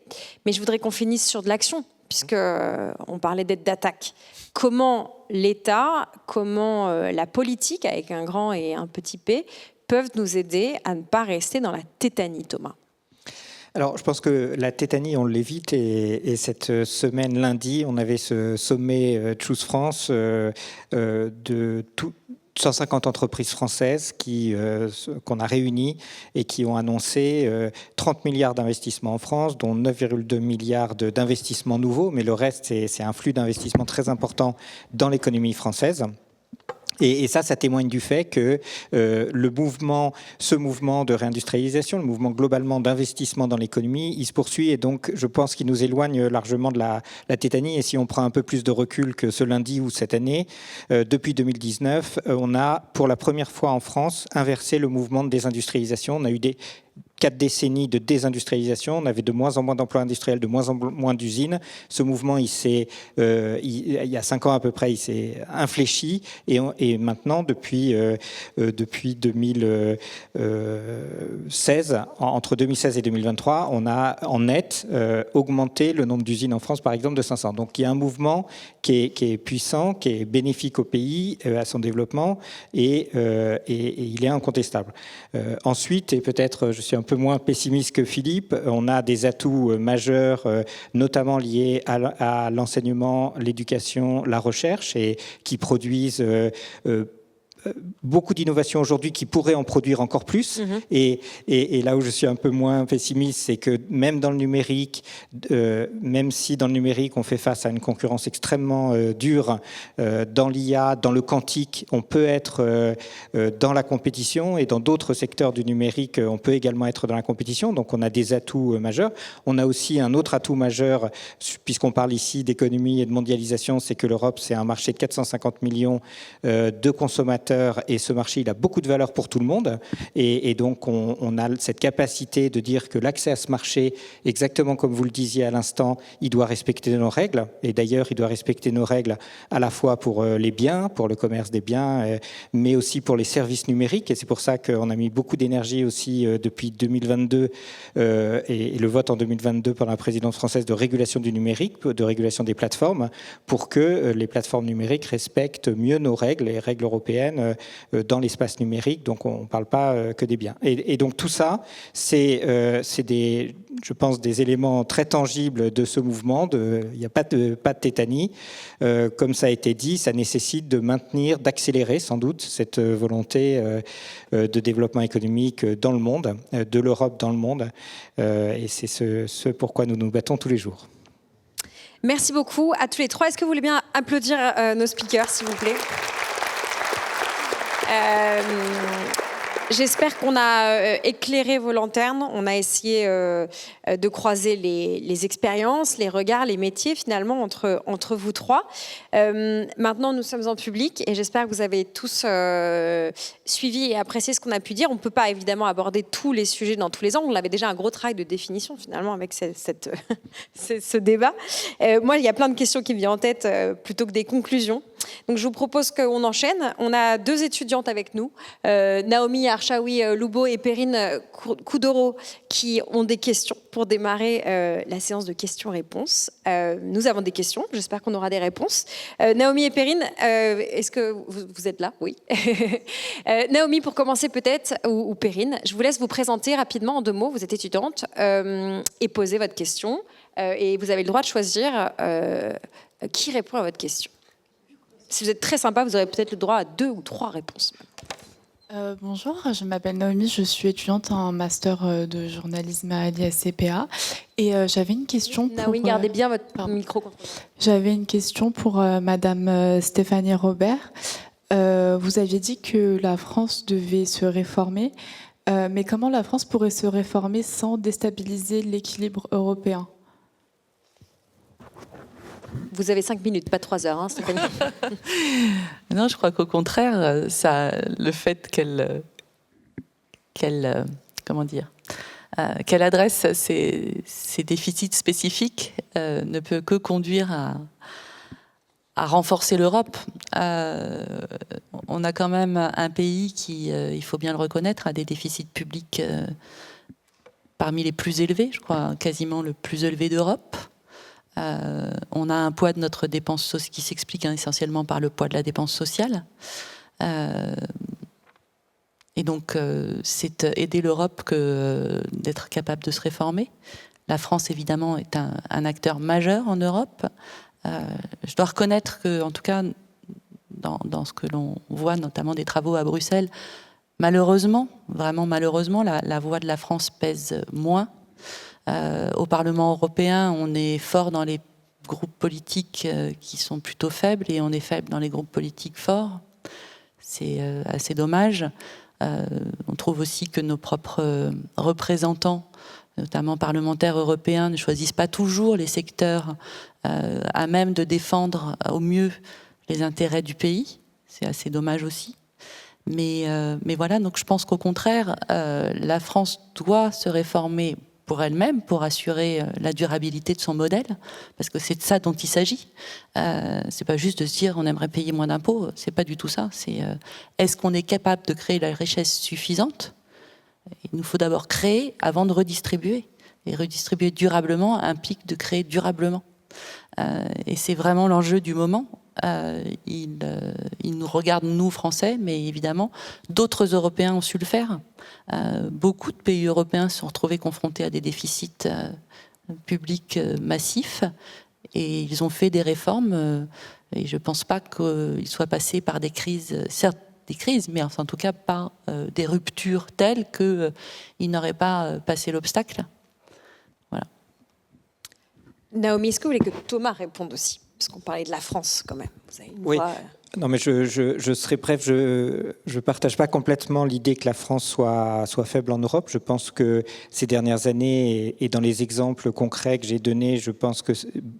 Speaker 1: Mais je voudrais qu'on finisse sur de l'action, puisqu'on parlait d'attaque. Comment l'État, comment la politique, avec un grand et un petit P, peuvent nous aider à ne pas rester dans la tétanie, Thomas ?
Speaker 4: Alors, je pense que la tétanie, on l'évite. Et cette semaine, lundi, on avait ce sommet Choose France de 150 entreprises françaises qu'on a réunies et qui ont annoncé 30 milliards d'investissements en France, dont 9,2 milliards d'investissements nouveaux. Mais le reste, c'est un flux d'investissements très important dans l'économie française. Et ça témoigne du fait que ce mouvement de réindustrialisation, le mouvement globalement d'investissement dans l'économie, il se poursuit et donc je pense qu'il nous éloigne largement de la tétanie. Et si on prend un peu plus de recul que ce lundi ou cette année, depuis 2019, on a pour la première fois en France inversé le mouvement de désindustrialisation. On a eu 4 décennies de désindustrialisation, on avait de moins en moins d'emplois industriels, de moins en moins d'usines. Ce mouvement, il y a 5 ans à peu près, il s'est infléchi et maintenant, depuis 2016, entre 2016 et 2023, on a en net augmenté le nombre d'usines en France, par exemple, de 500. Donc il y a un mouvement qui est puissant, qui est bénéfique au pays, à son développement, et il est incontestable. Ensuite, et peut-être je suis un peu moins pessimiste que Philippe, on a des atouts majeurs, notamment liés à l'enseignement, l'éducation, la recherche, et qui produisent beaucoup d'innovations aujourd'hui qui pourraient en produire encore plus. Et là où je suis un peu moins pessimiste, c'est que même dans le numérique, même si dans le numérique on fait face à une concurrence extrêmement dure, dans l'IA, dans le quantique, on peut être dans la compétition, et dans d'autres secteurs du numérique, on peut également être dans la compétition. Donc on a des atouts majeurs. On a aussi un autre atout majeur, puisqu'on parle ici d'économie et de mondialisation, c'est que l'Europe, c'est un marché de 450 millions de consommateurs, et ce marché, il a beaucoup de valeur pour tout le monde, et donc on a cette capacité de dire que l'accès à ce marché, exactement comme vous le disiez à l'instant, il doit respecter nos règles, et d'ailleurs il doit respecter nos règles à la fois pour les biens, pour le commerce des biens, mais aussi pour les services numériques, et c'est pour ça qu'on a mis beaucoup d'énergie aussi depuis 2022 et le vote en 2022 par la présidence française de régulation du numérique, de régulation des plateformes, pour que les plateformes numériques respectent mieux nos règles, les règles européennes, dans l'espace numérique. Donc on ne parle pas que des biens. Et donc tout ça, c'est je pense, des éléments très tangibles de ce mouvement. Il n'y a pas de tétanie. Comme ça a été dit, ça nécessite de maintenir, d'accélérer sans doute cette volonté de développement économique dans le monde, de l'Europe dans le monde. Et c'est ce pourquoi nous nous battons tous les jours.
Speaker 1: Merci beaucoup à tous les trois. Est-ce que vous voulez bien applaudir nos speakers, s'il vous plaît ? J'espère qu'on a éclairé vos lanternes, on a essayé de croiser les expériences, les regards, les métiers finalement entre vous trois. Maintenant, nous sommes en public et j'espère que vous avez tous suivi et apprécié ce qu'on a pu dire. On ne peut pas évidemment aborder tous les sujets dans tous les angles. On avait déjà un gros travail de définition finalement avec ce débat. Moi, il y a plein de questions qui me viennent en tête plutôt que des conclusions. Donc, je vous propose qu'on enchaîne. On a 2 étudiantes avec nous, Naomi Archaoui Loubo et Perrine Koudoro, qui ont des questions pour démarrer la séance de questions-réponses. Nous avons des questions, j'espère qu'on aura des réponses. Naomi et Perrine, est-ce que vous êtes là? Oui. Naomi, pour commencer peut-être, ou Perrine, je vous laisse vous présenter rapidement en 2 mots. Vous êtes étudiante et poser votre question. Et vous avez le droit de choisir qui répond à votre question. Si vous êtes très sympa, vous aurez peut-être le droit à 2 ou 3 réponses.
Speaker 5: Bonjour, je m'appelle Naomi, je suis étudiante en master de journalisme à l'ISCPA et j'avais une question pour...
Speaker 1: Naomi, gardez bien votre micro.
Speaker 5: J'avais une question pour Madame Stéphanie Robert. Vous aviez dit que la France devait se réformer, mais comment la France pourrait se réformer sans déstabiliser l'équilibre européen ?
Speaker 1: Vous avez 5 minutes, pas 3 heures, hein, Stéphanie.
Speaker 3: Non, je crois qu'au contraire, le fait qu'elle adresse ces déficits spécifiques ne peut que conduire à renforcer l'Europe. On a quand même un pays qui, il faut bien le reconnaître, a des déficits publics parmi les plus élevés, je crois quasiment le plus élevé d'Europe. On a un poids de notre dépense qui s'explique essentiellement par le poids de la dépense sociale. Et donc, c'est aider l'Europe que d'être capable de se réformer. La France, évidemment, est un acteur majeur en Europe. Je dois reconnaître que, en tout cas, dans ce que l'on voit, notamment des travaux à Bruxelles, malheureusement, vraiment malheureusement, la voix de la France pèse moins. Au Parlement européen, on est fort dans les groupes politiques qui sont plutôt faibles et on est faible dans les groupes politiques forts. C'est assez dommage. On trouve aussi que nos propres représentants, notamment parlementaires européens, ne choisissent pas toujours les secteurs à même de défendre au mieux les intérêts du pays. C'est assez dommage aussi. Mais voilà, donc je pense qu'au contraire, la France doit se réformer pour elle-même, pour assurer la durabilité de son modèle, parce que c'est de ça dont il s'agit. C'est pas juste de se dire on aimerait payer moins d'impôts, c'est pas du tout ça. C'est est-ce qu'on est capable de créer la richesse suffisante? Il nous faut d'abord créer avant de redistribuer. Et redistribuer durablement implique de créer durablement. Et c'est vraiment l'enjeu du moment. Il nous regarde, nous, Français, mais évidemment, d'autres Européens ont su le faire. Beaucoup de pays européens se sont retrouvés confrontés à des déficits publics massifs et ils ont fait des réformes. Et je ne pense pas qu'ils soient passés par des crises, certes des crises, mais en tout cas par des ruptures telles qu'ils n'auraient pas passé l'obstacle. Voilà.
Speaker 1: Naomi, est-ce que vous voulez que Thomas réponde aussi? Parce qu'on parlait de la France quand même. Vous avez une voix...
Speaker 4: Non, mais je serai bref. Je partage pas complètement l'idée que la France soit faible en Europe. Je pense que ces dernières années, et dans les exemples concrets que j'ai donnés, je pense que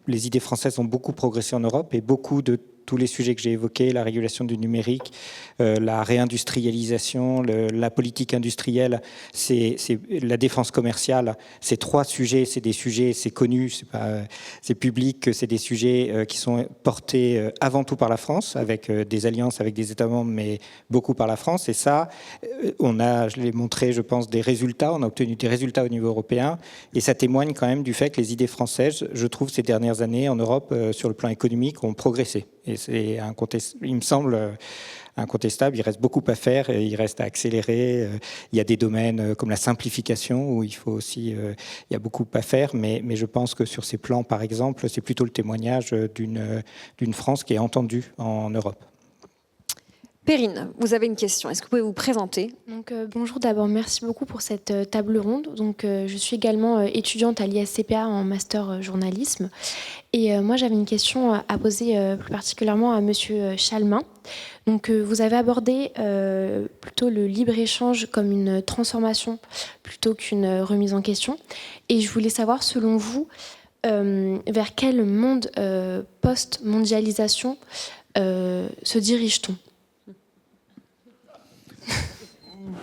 Speaker 4: les idées françaises ont beaucoup progressé en Europe et beaucoup de tous les sujets que j'ai évoqués, la régulation du numérique, la réindustrialisation, la politique industrielle, c'est la défense commerciale. Ces 3 sujets, c'est des sujets, c'est connu, c'est public, c'est des sujets qui sont portés avant tout par la France, avec des alliances avec des États membres, mais beaucoup par la France. Et ça, je l'ai montré, je pense, des résultats. On a obtenu des résultats au niveau européen. Et ça témoigne quand même du fait que les idées françaises, je trouve, ces dernières années en Europe, sur le plan économique, ont progressé. Et c'est il me semble incontestable. Il reste beaucoup à faire, et il reste à accélérer. Il y a des domaines comme la simplification où il faut aussi, il y a beaucoup à faire. Mais je pense que sur ces plans, par exemple, c'est plutôt le témoignage d'une France qui est entendue en Europe.
Speaker 1: Perrine, vous avez une question. Est-ce que vous pouvez vous présenter?
Speaker 6: Donc, bonjour, d'abord, merci beaucoup pour cette table ronde. Donc, je suis également étudiante à l'ISCPA en master journalisme. Et moi, j'avais une question à poser plus particulièrement à Monsieur Chalmin. Donc, vous avez abordé plutôt le libre-échange comme une transformation plutôt qu'une remise en question. Et je voulais savoir, selon vous, vers quel monde post-mondialisation se dirige-t-on ?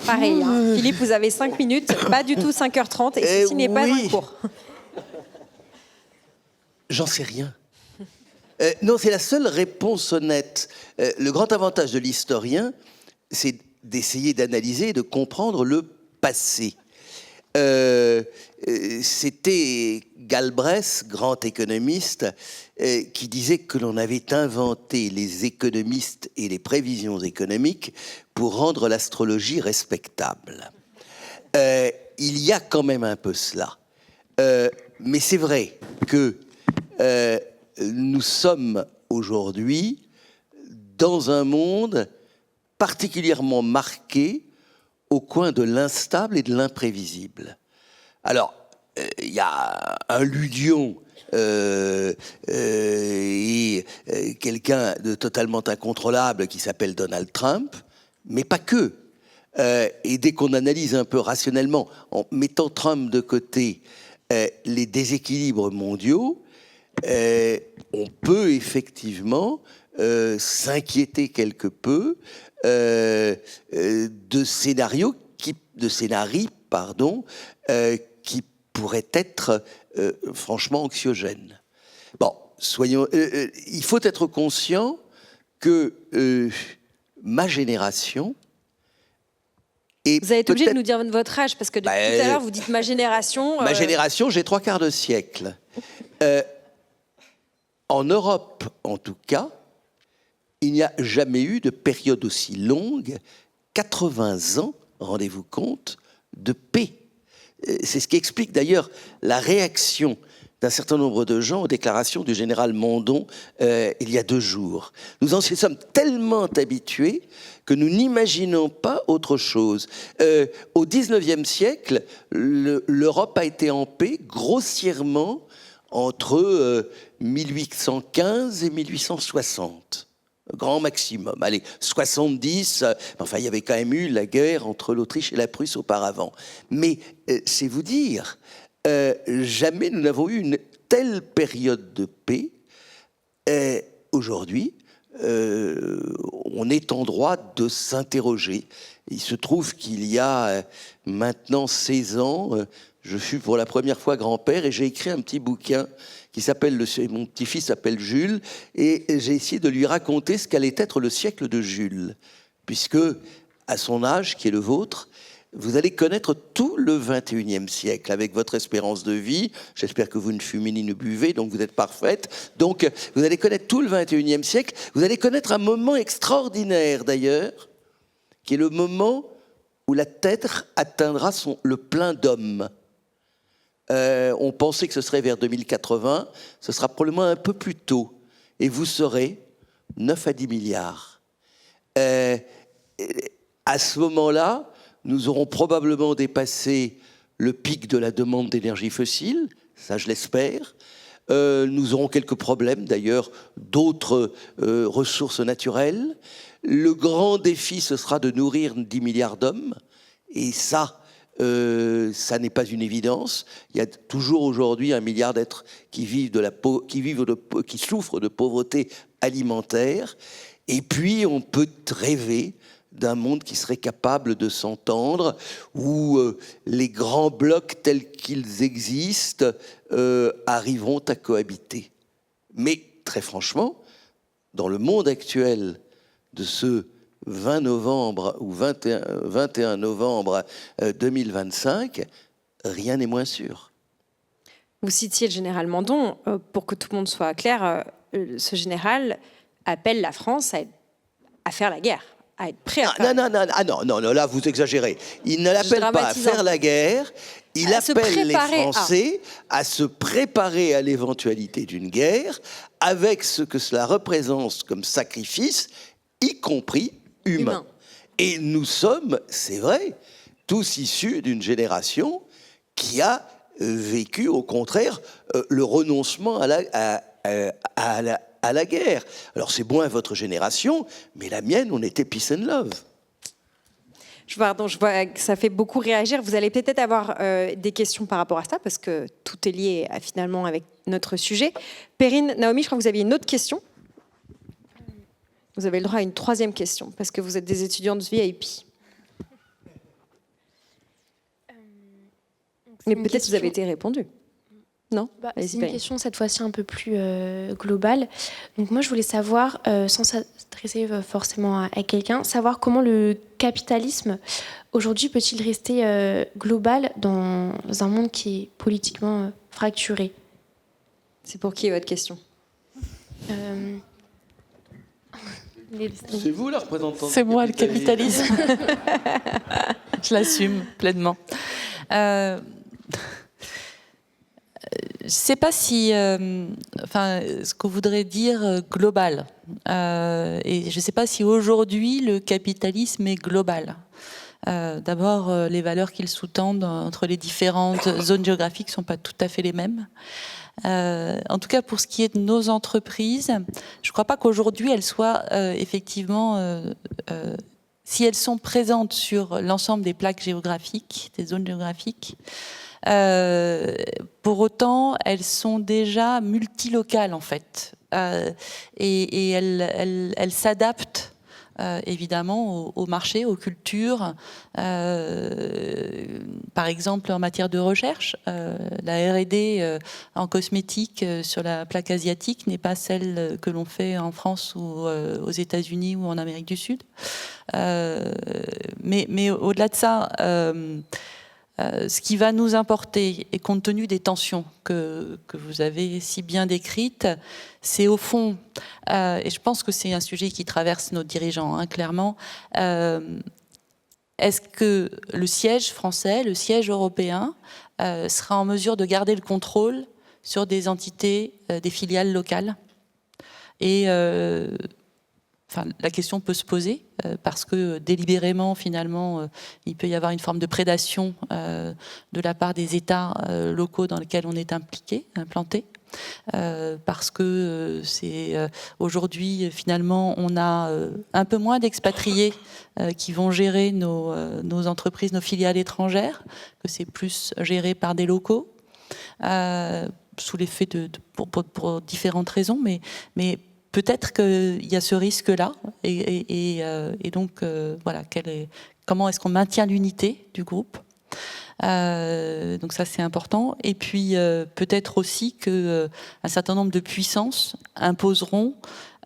Speaker 1: Pareil, hein. Philippe, vous avez 5 minutes, pas du tout 5h30, et ceci n'est pas un cours.
Speaker 2: J'en sais rien. Non, c'est la seule réponse honnête. Le grand avantage de l'historien, c'est d'essayer d'analyser et de comprendre le passé. C'était Galbraith, grand économiste, qui disait que l'on avait inventé les économistes et les prévisions économiques pour rendre l'astrologie respectable. Il y a quand même un peu cela. Mais c'est vrai que nous sommes aujourd'hui dans un monde particulièrement marqué au coin de l'instable et de l'imprévisible. Alors, il y a un Ludion et quelqu'un de totalement incontrôlable qui s'appelle Donald Trump, mais pas que. Et dès qu'on analyse un peu rationnellement, en mettant Trump de côté, les déséquilibres mondiaux, on peut effectivement s'inquiéter quelque peu de scénarios qui pourraient être franchement anxiogènes. Bon, il faut être conscient que ma génération est...
Speaker 1: Vous avez été obligé de nous dire votre âge, parce que depuis tout à l'heure, vous dites ma génération.
Speaker 2: Ma génération, j'ai 3/4 de siècle. En Europe, en tout cas, il n'y a jamais eu de période aussi longue, 80 ans, rendez-vous compte, de paix. C'est ce qui explique d'ailleurs la réaction d'un certain nombre de gens aux déclarations du général Mondon il y a 2 jours. Nous en sommes tellement habitués que nous n'imaginons pas autre chose. Au XIXe siècle, l'Europe a été en paix grossièrement entre 1815 et 1860. Grand maximum. Allez, 70, enfin, il y avait quand même eu la guerre entre l'Autriche et la Prusse auparavant. Mais, c'est vous dire, jamais nous n'avons eu une telle période de paix. Aujourd'hui, on est en droit de s'interroger. Il se trouve qu'il y a maintenant 16 ans, je fus pour la première fois grand-père et j'ai écrit un petit bouquin qui s'appelle, mon petit-fils s'appelle Jules, et j'ai essayé de lui raconter ce qu'allait être le siècle de Jules, puisque à son âge, qui est le vôtre, vous allez connaître tout le 21e siècle avec votre espérance de vie. J'espère que vous ne fumez ni ne buvez, donc vous êtes parfaite. Donc, vous allez connaître tout le 21e siècle. Vous allez connaître un moment extraordinaire, d'ailleurs, qui est le moment où la Terre atteindra le plein d'hommes. On pensait que ce serait vers 2080. Ce sera probablement un peu plus tôt. Et vous serez 9 à 10 milliards. À ce moment-là, nous aurons probablement dépassé le pic de la demande d'énergie fossile, ça je l'espère. Nous aurons quelques problèmes d'ailleurs d'autres ressources naturelles. Le grand défi, ce sera de nourrir 10 milliards d'hommes. Et ça n'est pas une évidence. Il y a toujours aujourd'hui 1 milliard d'êtres qui souffrent de pauvreté alimentaire. Et puis, on peut rêver d'un monde qui serait capable de s'entendre, où les grands blocs tels qu'ils existent arriveront à cohabiter. Mais, très franchement, dans le monde actuel de ce 20 novembre ou 21 novembre 2025, rien n'est moins sûr.
Speaker 1: Vous citiez le général Mondon. Pour que tout le monde soit clair, ce général appelle la France à faire la guerre. À être prêt à faire
Speaker 2: non, là vous exagérez. Il ne l'appelle pas à faire la guerre, il appelle les Français à se préparer à l'éventualité d'une guerre avec ce que cela représente comme sacrifice, y compris humain. Et nous sommes, c'est vrai, tous issus d'une génération qui a vécu au contraire le renoncement à la guerre. Alors c'est moins votre génération, mais la mienne, on était peace and love.
Speaker 1: Je vois que ça fait beaucoup réagir. Vous allez peut-être avoir des questions par rapport à ça, parce que tout est lié finalement avec notre sujet. Perrine, Naomi, je crois que vous aviez une autre question. Vous avez le droit à une 3e question, parce que vous êtes des étudiantes VIP. Mais peut-être vous avez été répondu. Non,
Speaker 6: c'est une question cette fois-ci un peu plus globale. Donc moi, je voulais savoir, sans s'adresser forcément à quelqu'un, savoir comment le capitalisme, aujourd'hui, peut-il rester global dans un monde qui est politiquement fracturé?
Speaker 1: C'est pour qui votre question?
Speaker 2: C'est vous la représentante?
Speaker 3: C'est moi le capitalisme. Je l'assume pleinement. Je ne sais pas si, ce qu'on voudrait dire global. Et je ne sais pas si aujourd'hui le capitalisme est global. D'abord, les valeurs qu'il sous-tendent entre les différentes zones géographiques ne sont pas tout à fait les mêmes. En tout cas, pour ce qui est de nos entreprises, je ne crois pas qu'aujourd'hui elles soient effectivement si elles sont présentes sur l'ensemble des plaques géographiques, des zones géographiques, pour autant, elles sont déjà multilocales en fait, et elles s'adaptent évidemment au marché, aux cultures. Par exemple, en matière de recherche, la R&D en cosmétique sur la plaque asiatique n'est pas celle que l'on fait en France ou aux États-Unis ou en Amérique du Sud. Mais au-delà de ça, ce qui va nous importer, et compte tenu des tensions que vous avez si bien décrites, c'est au fond, et je pense que c'est un sujet qui traverse nos dirigeants, hein, clairement, est-ce que le siège français, le siège européen, sera en mesure de garder le contrôle sur des entités, des filiales locales ? Et enfin, la question peut se poser parce que délibérément, finalement, il peut y avoir une forme de prédation de la part des États locaux dans lesquels on est implanté. Parce que c'est aujourd'hui, finalement, on a un peu moins d'expatriés qui vont gérer nos entreprises, nos filiales étrangères, que c'est plus géré par des locaux, sous l'effet pour différentes raisons, mais peut-être qu'il y a ce risque-là, et donc voilà, comment est-ce qu'on maintient l'unité du groupe ? Donc ça c'est important. Et puis peut-être aussi qu'un certain nombre de puissances imposeront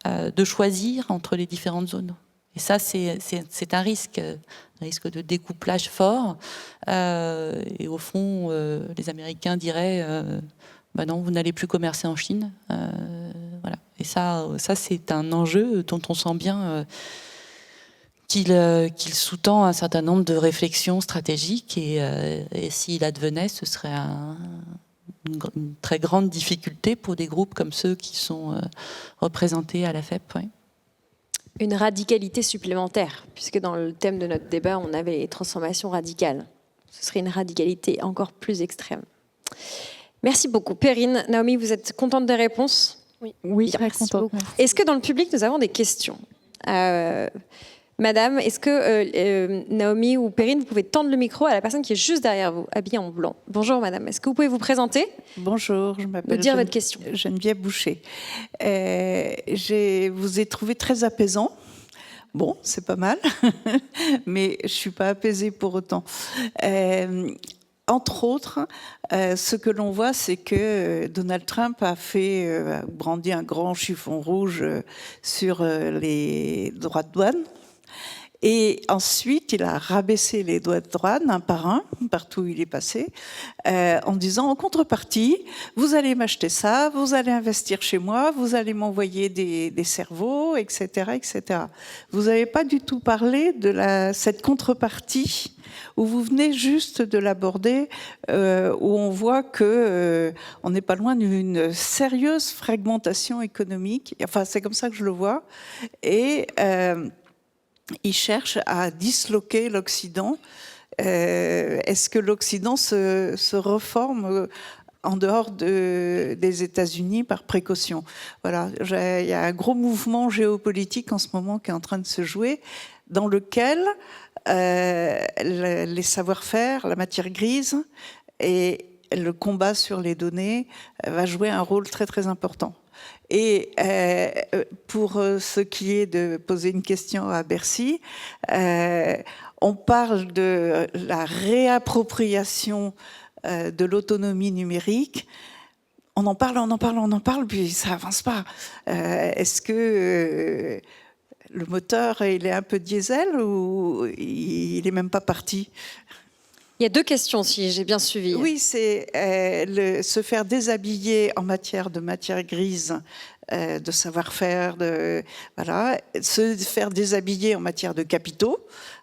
Speaker 3: de choisir entre les différentes zones. Et ça c'est un risque de découplage fort. Et au fond, les Américains diraient non, vous n'allez plus commercer en Chine. Voilà. Et ça c'est un enjeu dont on sent bien qu'il sous-tend un certain nombre de réflexions stratégiques, et s'il advenait, ce serait une très grande difficulté pour des groupes comme ceux qui sont représentés à la FEP. Oui.
Speaker 1: Une radicalité supplémentaire, puisque dans le thème de notre débat, on avait les transformations radicales. Ce serait une radicalité encore plus extrême. Merci beaucoup. Perrine, Naomi, vous êtes contente des réponses ?
Speaker 5: Oui,
Speaker 1: Bien,
Speaker 5: très contente.
Speaker 1: Est-ce que dans le public, nous avons des questions ? Madame, est-ce que Naomi ou Perrine, vous pouvez tendre le micro à la personne qui est juste derrière vous, habillée en blanc. Bonjour madame, est-ce que vous pouvez vous présenter ?
Speaker 7: Bonjour, je m'appelle
Speaker 1: votre question.
Speaker 7: Geneviève Boucher. Je vous ai trouvé très apaisant. Bon, c'est pas mal, mais je ne suis pas apaisée pour autant. Entre autres, ce que l'on voit, c'est que Donald Trump a brandi un grand chiffon rouge sur les droits de douane. Et ensuite, il a rabaissé les droits de douane un par un, partout où il est passé, en disant, en contrepartie, vous allez m'acheter ça, vous allez investir chez moi, vous allez m'envoyer des cerveaux, etc., etc. Vous n'avez pas du tout parlé de cette contrepartie où vous venez juste de l'aborder, où on voit que on n'est pas loin d'une sérieuse fragmentation économique. Enfin, c'est comme ça que je le vois. Et il cherche à disloquer l'Occident. Est-ce que l'Occident se reforme en dehors des États-Unis par précaution? Voilà, il y a un gros mouvement géopolitique en ce moment qui est en train de se jouer, dans lequel les savoir-faire, la matière grise et le combat sur les données va jouer un rôle très très important. Et pour ce qui est de poser une question à Bercy, on parle de la réappropriation de l'autonomie numérique. On en parle, puis ça avance pas. Est-ce que le moteur, il est un peu diesel ou il est même pas parti?
Speaker 1: Il y a deux questions, si j'ai bien suivi.
Speaker 7: Oui, c'est se faire déshabiller en matière de matière grise, de savoir-faire, voilà, se faire déshabiller en matière de capitaux,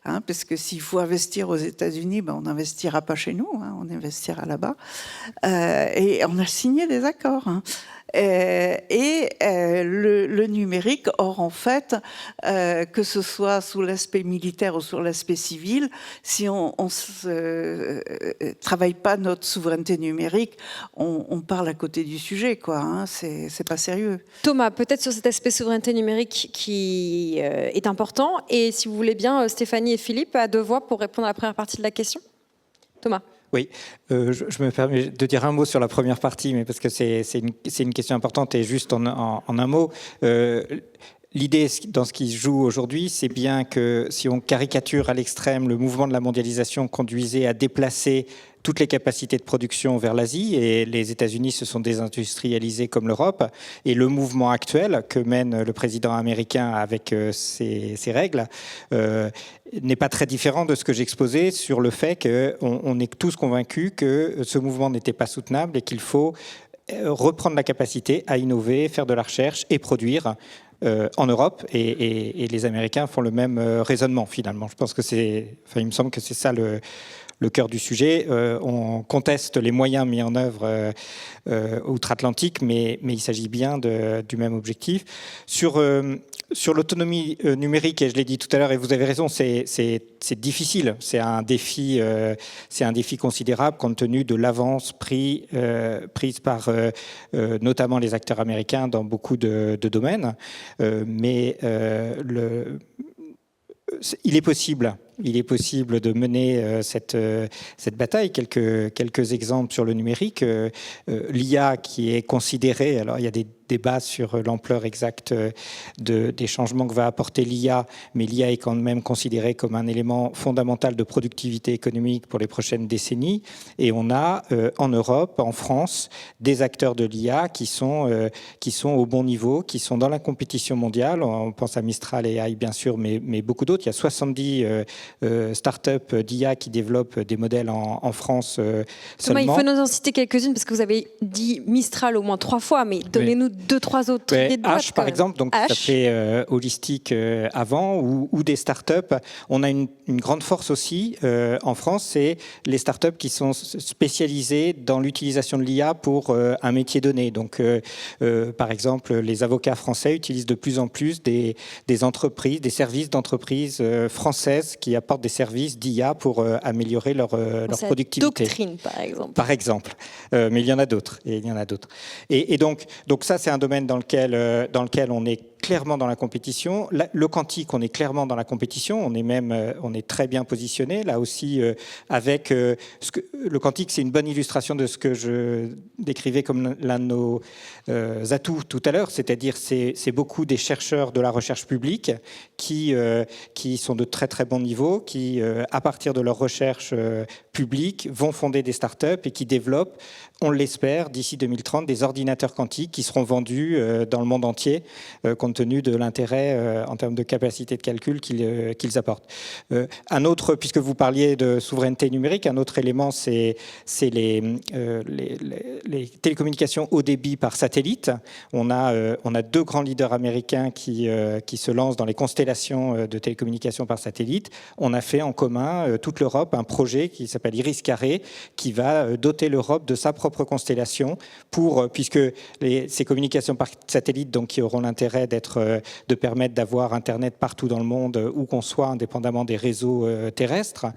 Speaker 7: hein, parce que s'il faut investir aux États-Unis, on n'investira pas chez nous, hein, on investira là-bas. Et on a signé des accords. Hein. Le numérique, or en fait, que ce soit sous l'aspect militaire ou sous l'aspect civil, si on ne travaille pas notre souveraineté numérique, on parle à côté du sujet, quoi. Hein, c'est pas sérieux.
Speaker 1: Thomas, peut-être sur cet aspect souveraineté numérique qui est important, et si vous voulez bien, Stéphanie et Philippe, à deux voix pour répondre à la première partie de la question. Thomas.
Speaker 4: Oui, je me permets de dire un mot sur la première partie, mais parce que c'est une question importante, et juste en un mot. L'idée dans ce qui se joue aujourd'hui, c'est bien que si on caricature à l'extrême, le mouvement de la mondialisation conduisait à déplacer toutes les capacités de production vers l'Asie, et les États-Unis se sont désindustrialisés comme l'Europe. Et le mouvement actuel que mène le président américain avec ses règles n'est pas très différent de ce que j'exposais sur le fait qu'on est tous convaincus que ce mouvement n'était pas soutenable et qu'il faut reprendre la capacité à innover, faire de la recherche et produire en Europe, et les Américains font le même raisonnement finalement. Je pense que il me semble que c'est ça le cœur du sujet. On conteste les moyens mis en œuvre outre-Atlantique, mais il s'agit bien du même objectif. Sur l'autonomie numérique, et je l'ai dit tout à l'heure, et vous avez raison, c'est difficile. C'est un défi considérable compte tenu de l'avance prise par notamment les acteurs américains dans beaucoup de domaines. Mais il est possible de mener cette bataille. Quelques exemples sur le numérique. L'IA qui est considérée, alors il y a des débats sur l'ampleur exacte des changements que va apporter l'IA, mais l'IA est quand même considérée comme un élément fondamental de productivité économique pour les prochaines décennies. Et on a en Europe, en France, des acteurs de l'IA qui sont au bon niveau, qui sont dans la compétition mondiale. On pense à Mistral et AI bien sûr, mais beaucoup d'autres. Il y a 70 start-up d'IA qui développent des modèles en France
Speaker 1: Thomas,
Speaker 4: seulement.
Speaker 1: il faut nous en citer quelques-unes parce que vous avez dit Mistral au moins 3 fois, mais donnez-nous 2-3 autres idées de boîtes.
Speaker 4: H, par exemple, donc ça s'appelait Holistic avant, ou des startups. On a une grande force aussi en France, c'est les startups qui sont spécialisées dans l'utilisation de l'IA pour un métier donné. Donc, par exemple, les avocats français utilisent de plus en plus des entreprises, des services d'entreprises françaises qui apportent des services d'IA pour améliorer leur productivité.
Speaker 1: Doctrine, par exemple.
Speaker 4: Par exemple, mais il y en a d'autres. Et donc ça, c'est un domaine dans lequel on est clairement dans la compétition. Le quantique, on est clairement dans la compétition. On est très bien positionné. Là aussi, avec le quantique, c'est une bonne illustration de ce que je décrivais comme l'un de nos atouts tout à l'heure. C'est-à-dire, c'est beaucoup des chercheurs de la recherche publique qui sont de très très bons niveaux, qui, à partir de leur recherche publique, vont fonder des startups et qui développent, on l'espère, d'ici 2030, des ordinateurs quantiques qui seront vendus dans le monde entier, compte tenu de l'intérêt en termes de capacité de calcul qu'ils apportent. Un autre, puisque vous parliez de souveraineté numérique, un autre élément, c'est les télécommunications haut débit par satellite. On a 2 grands leaders américains qui se lancent dans les constellations de télécommunications par satellite. On a fait en commun, toute l'Europe, un projet qui s'appelle Iris-Carré, qui va doter l'Europe de sa propre constellation puisque ces communications par satellite, donc, qui auront l'intérêt de permettre d'avoir Internet partout dans le monde, où qu'on soit, indépendamment des réseaux terrestres,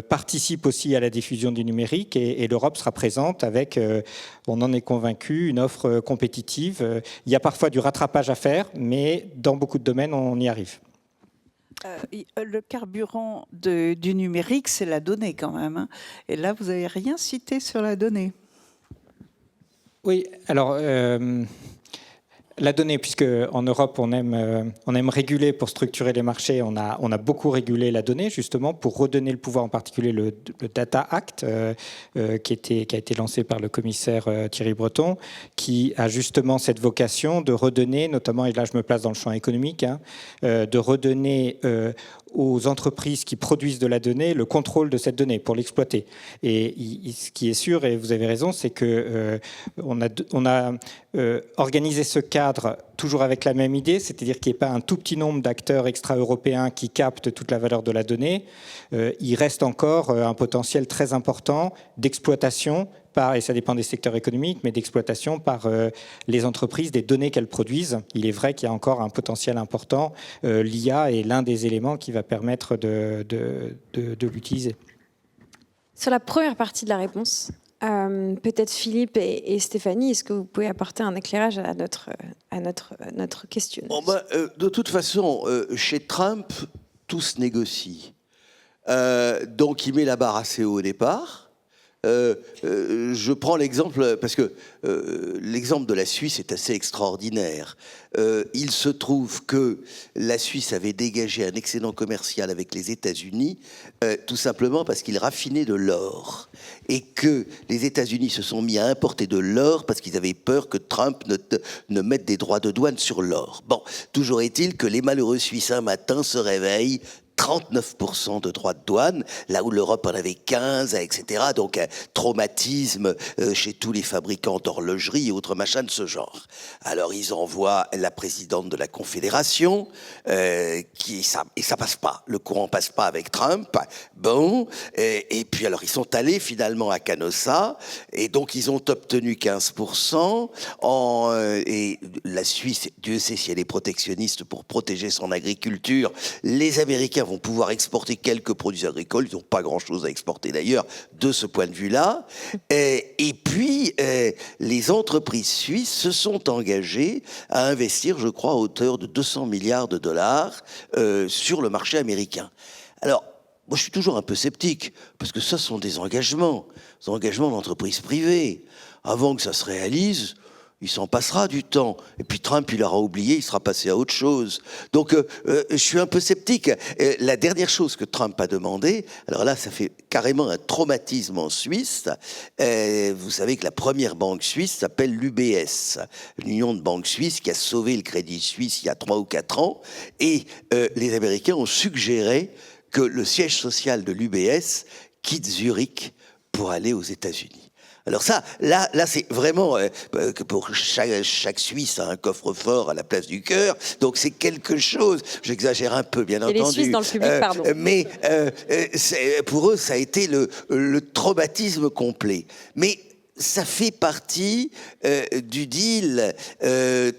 Speaker 4: participent aussi à la diffusion du numérique, et l'Europe sera présente avec, on en est convaincu, une offre compétitive. Il y a parfois du rattrapage à faire, mais dans beaucoup de domaines, on y arrive.
Speaker 7: Le carburant du numérique, c'est la donnée quand même. Hein. Et là, vous n'avez rien cité sur la donnée.
Speaker 4: Oui, alors la donnée, puisque en Europe on aime réguler pour structurer les marchés, on a beaucoup régulé la donnée justement pour redonner le pouvoir, en particulier le Data Act qui a été lancé par le commissaire Thierry Breton, qui a justement cette vocation de redonner, notamment, et là je me place dans le champ économique, de redonner aux entreprises qui produisent de la donnée le contrôle de cette donnée pour l'exploiter. Et ce qui est sûr, et vous avez raison, c'est que on a organisé ce cadre toujours avec la même idée, c'est-à-dire qu'il n'y ait pas un tout petit nombre d'acteurs extra-européens qui captent toute la valeur de la donnée. Il reste encore un potentiel très important d'exploitation et ça dépend des secteurs économiques, mais d'exploitation par les entreprises, des données qu'elles produisent. Il est vrai qu'il y a encore un potentiel important. L'IA est l'un des éléments qui va permettre de l'utiliser.
Speaker 1: Sur la première partie de la réponse, peut-être Philippe et Stéphanie, est-ce que vous pouvez apporter un éclairage à notre question?
Speaker 2: De toute façon, chez Trump, tout se négocie. Donc il met la barre assez haut au départ. Je prends l'exemple, parce que l'exemple de la Suisse est assez extraordinaire. Il se trouve que la Suisse avait dégagé un excédent commercial avec les États-Unis, tout simplement parce qu'ils raffinaient de l'or. Et que les États-Unis se sont mis à importer de l'or parce qu'ils avaient peur que Trump ne mette des droits de douane sur l'or. Bon, toujours est-il que les malheureux Suisses un matin se réveillent, 39% de droits de douane, là où l'Europe en avait 15, etc. Donc un traumatisme chez tous les fabricants d'horlogerie et autres machins de ce genre. Alors ils envoient la présidente de la Confédération, et ça passe pas. Le courant passe pas avec Trump. Bon, et puis alors ils sont allés finalement à Canossa, et donc ils ont obtenu 15%. Et la Suisse, Dieu sait si elle est protectionniste pour protéger son agriculture. Les Américains vont pouvoir exporter quelques produits agricoles. Ils n'ont pas grand-chose à exporter d'ailleurs, de ce point de vue-là. Et puis, les entreprises suisses se sont engagées à investir, je crois, à hauteur de 200 milliards de dollars sur le marché américain. Alors, moi, je suis toujours un peu sceptique, parce que ça sont des engagements d'entreprises privées. Avant que ça se réalise, il s'en passera du temps. Et puis Trump, il aura oublié, il sera passé à autre chose. Donc, je suis un peu sceptique. La dernière chose que Trump a demandé, alors là, ça fait carrément un traumatisme en Suisse. Vous savez que la première banque suisse s'appelle l'UBS, l'Union de banques suisses, qui a sauvé le Crédit Suisse il y a 3 ou 4 ans. Et les Américains ont suggéré que le siège social de l'UBS quitte Zurich pour aller aux États-Unis. Alors ça, là, c'est vraiment que pour chaque Suisse a un coffre-fort à la place du cœur. Donc c'est quelque chose. J'exagère un peu, bien entendu.
Speaker 1: Les Suisses dans le public, pardon.
Speaker 2: Mais pour eux, ça a été le traumatisme complet. Mais ça fait partie du deal.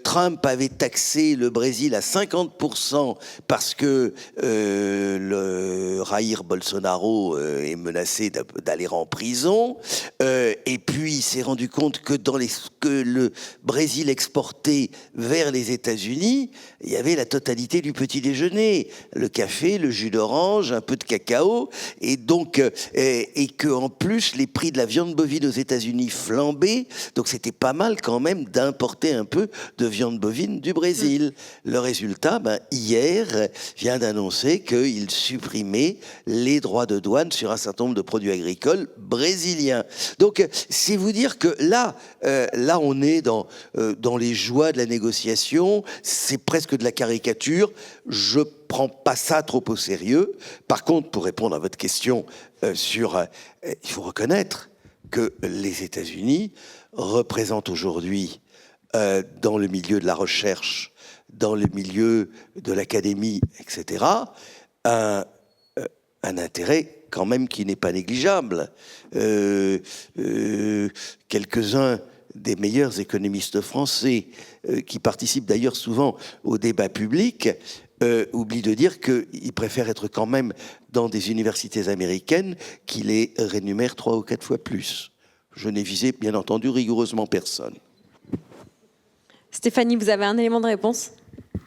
Speaker 2: Trump avait taxé le Brésil à 50% parce que le Jair Bolsonaro est menacé d'aller en prison. Et puis il s'est rendu compte que que le Brésil exportait vers les États-Unis, il y avait la totalité du petit déjeuner, le café, le jus d'orange, un peu de cacao, et donc et que en plus les prix de la viande bovine aux États-Unis flambé, donc c'était pas mal quand même d'importer un peu de viande bovine du Brésil. Le résultat, hier, vient d'annoncer qu'il supprimait les droits de douane sur un certain nombre de produits agricoles brésiliens. Donc, c'est vous dire que là on est dans les joies de la négociation, c'est presque de la caricature, je prends pas ça trop au sérieux. Par contre, pour répondre à votre question il faut reconnaître que les États-Unis représentent aujourd'hui, dans le milieu de la recherche, dans le milieu de l'académie, etc., un intérêt quand même qui n'est pas négligeable. Quelques-uns des meilleurs économistes français, qui participent d'ailleurs souvent au débat public, oublient de dire qu'ils préfèrent être quand même dans des universités américaines qui les rémunèrent 3 ou 4 fois plus. Je n'ai visé, bien entendu, rigoureusement personne.
Speaker 1: Stéphanie, vous avez un élément de réponse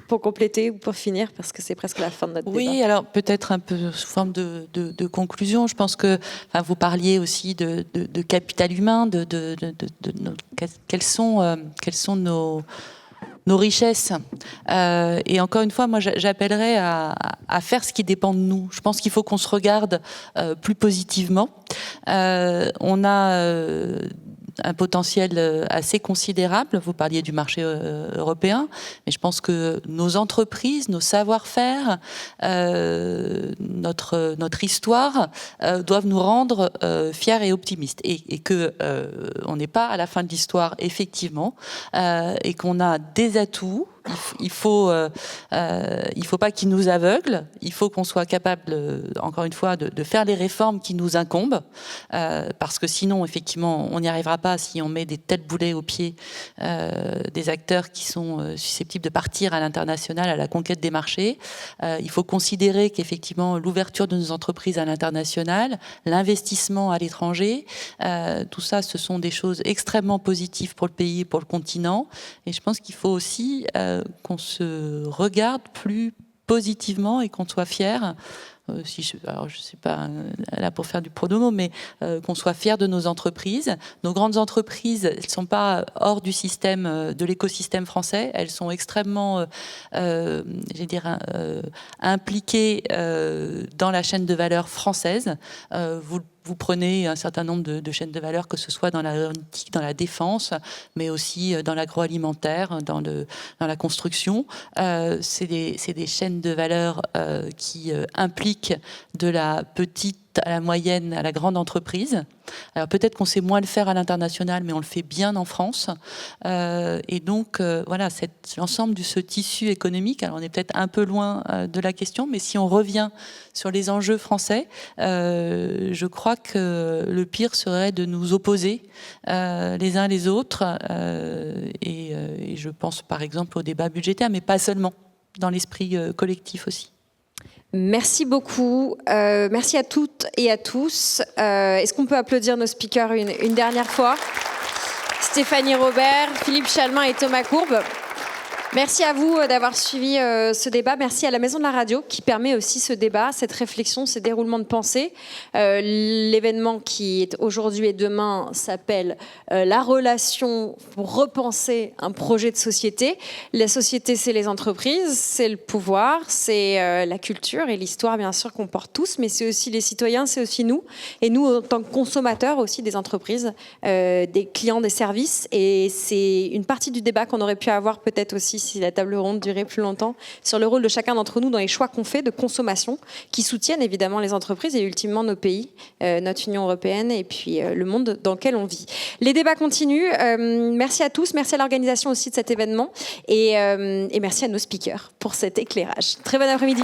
Speaker 1: pour compléter ou pour finir, parce que c'est presque la fin de notre débat.
Speaker 3: Oui, alors peut-être un peu sous forme de conclusion. Je pense que vous parliez aussi de capital humain, quelles sont nos richesses. Et encore une fois, moi, j'appellerais à faire ce qui dépend de nous. Je pense qu'il faut qu'on se regarde plus positivement. On a un potentiel assez considérable. Vous parliez du marché européen, mais je pense que nos entreprises, nos savoir-faire, notre histoire doivent nous rendre fiers et optimistes. Et que on n'est pas à la fin de l'histoire, effectivement, et qu'on a des atouts il faut pas qu'ils nous aveuglent. Il faut qu'on soit capable, encore une fois, de faire les réformes qui nous incombent, parce que sinon, effectivement, on n'y arrivera pas si on met des têtes boulets aux pieds des acteurs qui sont susceptibles de partir à l'international à la conquête des marchés. Il faut considérer qu'effectivement, l'ouverture de nos entreprises à l'international, l'investissement à l'étranger, tout ça, ce sont des choses extrêmement positives pour le pays, pour le continent. Et je pense qu'il faut aussi qu'on se regarde plus positivement et qu'on soit fier. Alors je ne suis pas là pour faire du pronomo, mais qu'on soit fier de nos entreprises. Nos grandes entreprises, elles ne sont pas hors du système, de l'écosystème français. Elles sont extrêmement, impliquées dans la chaîne de valeur française. Vous prenez un certain nombre de chaînes de valeur, que ce soit dans l'aéronautique, dans la défense, mais aussi dans l'agroalimentaire, dans la construction. C'est des chaînes de valeur qui impliquent de la petite à la moyenne, à la grande entreprise. Alors peut-être qu'on sait moins le faire à l'international, mais on le fait bien en France. Et donc, voilà, l'ensemble de ce tissu économique, alors on est peut-être un peu loin de la question, mais si on revient sur les enjeux français, je crois que le pire serait de nous opposer les uns les autres. Et je pense par exemple au débat budgétaire, mais pas seulement, dans l'esprit collectif aussi.
Speaker 1: Merci beaucoup. Merci à toutes et à tous. Est-ce qu'on peut applaudir nos speakers une dernière fois? Stéphanie Robert, Philippe Chalmin et Thomas Courbe. Merci à vous d'avoir suivi ce débat. Merci à la Maison de la Radio qui permet aussi ce débat, cette réflexion, ces déroulements de pensée. L'événement qui est aujourd'hui et demain s'appelle La relation pour repenser un projet de société. La société, c'est les entreprises, c'est le pouvoir, c'est la culture et l'histoire, bien sûr, qu'on porte tous, mais c'est aussi les citoyens, c'est aussi nous. Et nous, en tant que consommateurs aussi des entreprises, des clients, des services. Et c'est une partie du débat qu'on aurait pu avoir peut-être aussi si la table ronde durait plus longtemps, sur le rôle de chacun d'entre nous dans les choix qu'on fait de consommation, qui soutiennent évidemment les entreprises et ultimement nos pays, notre Union européenne et puis le monde dans lequel on vit. Les débats continuent. Merci à tous, merci à l'organisation aussi de cet événement et merci à nos speakers pour cet éclairage. Très bon après-midi.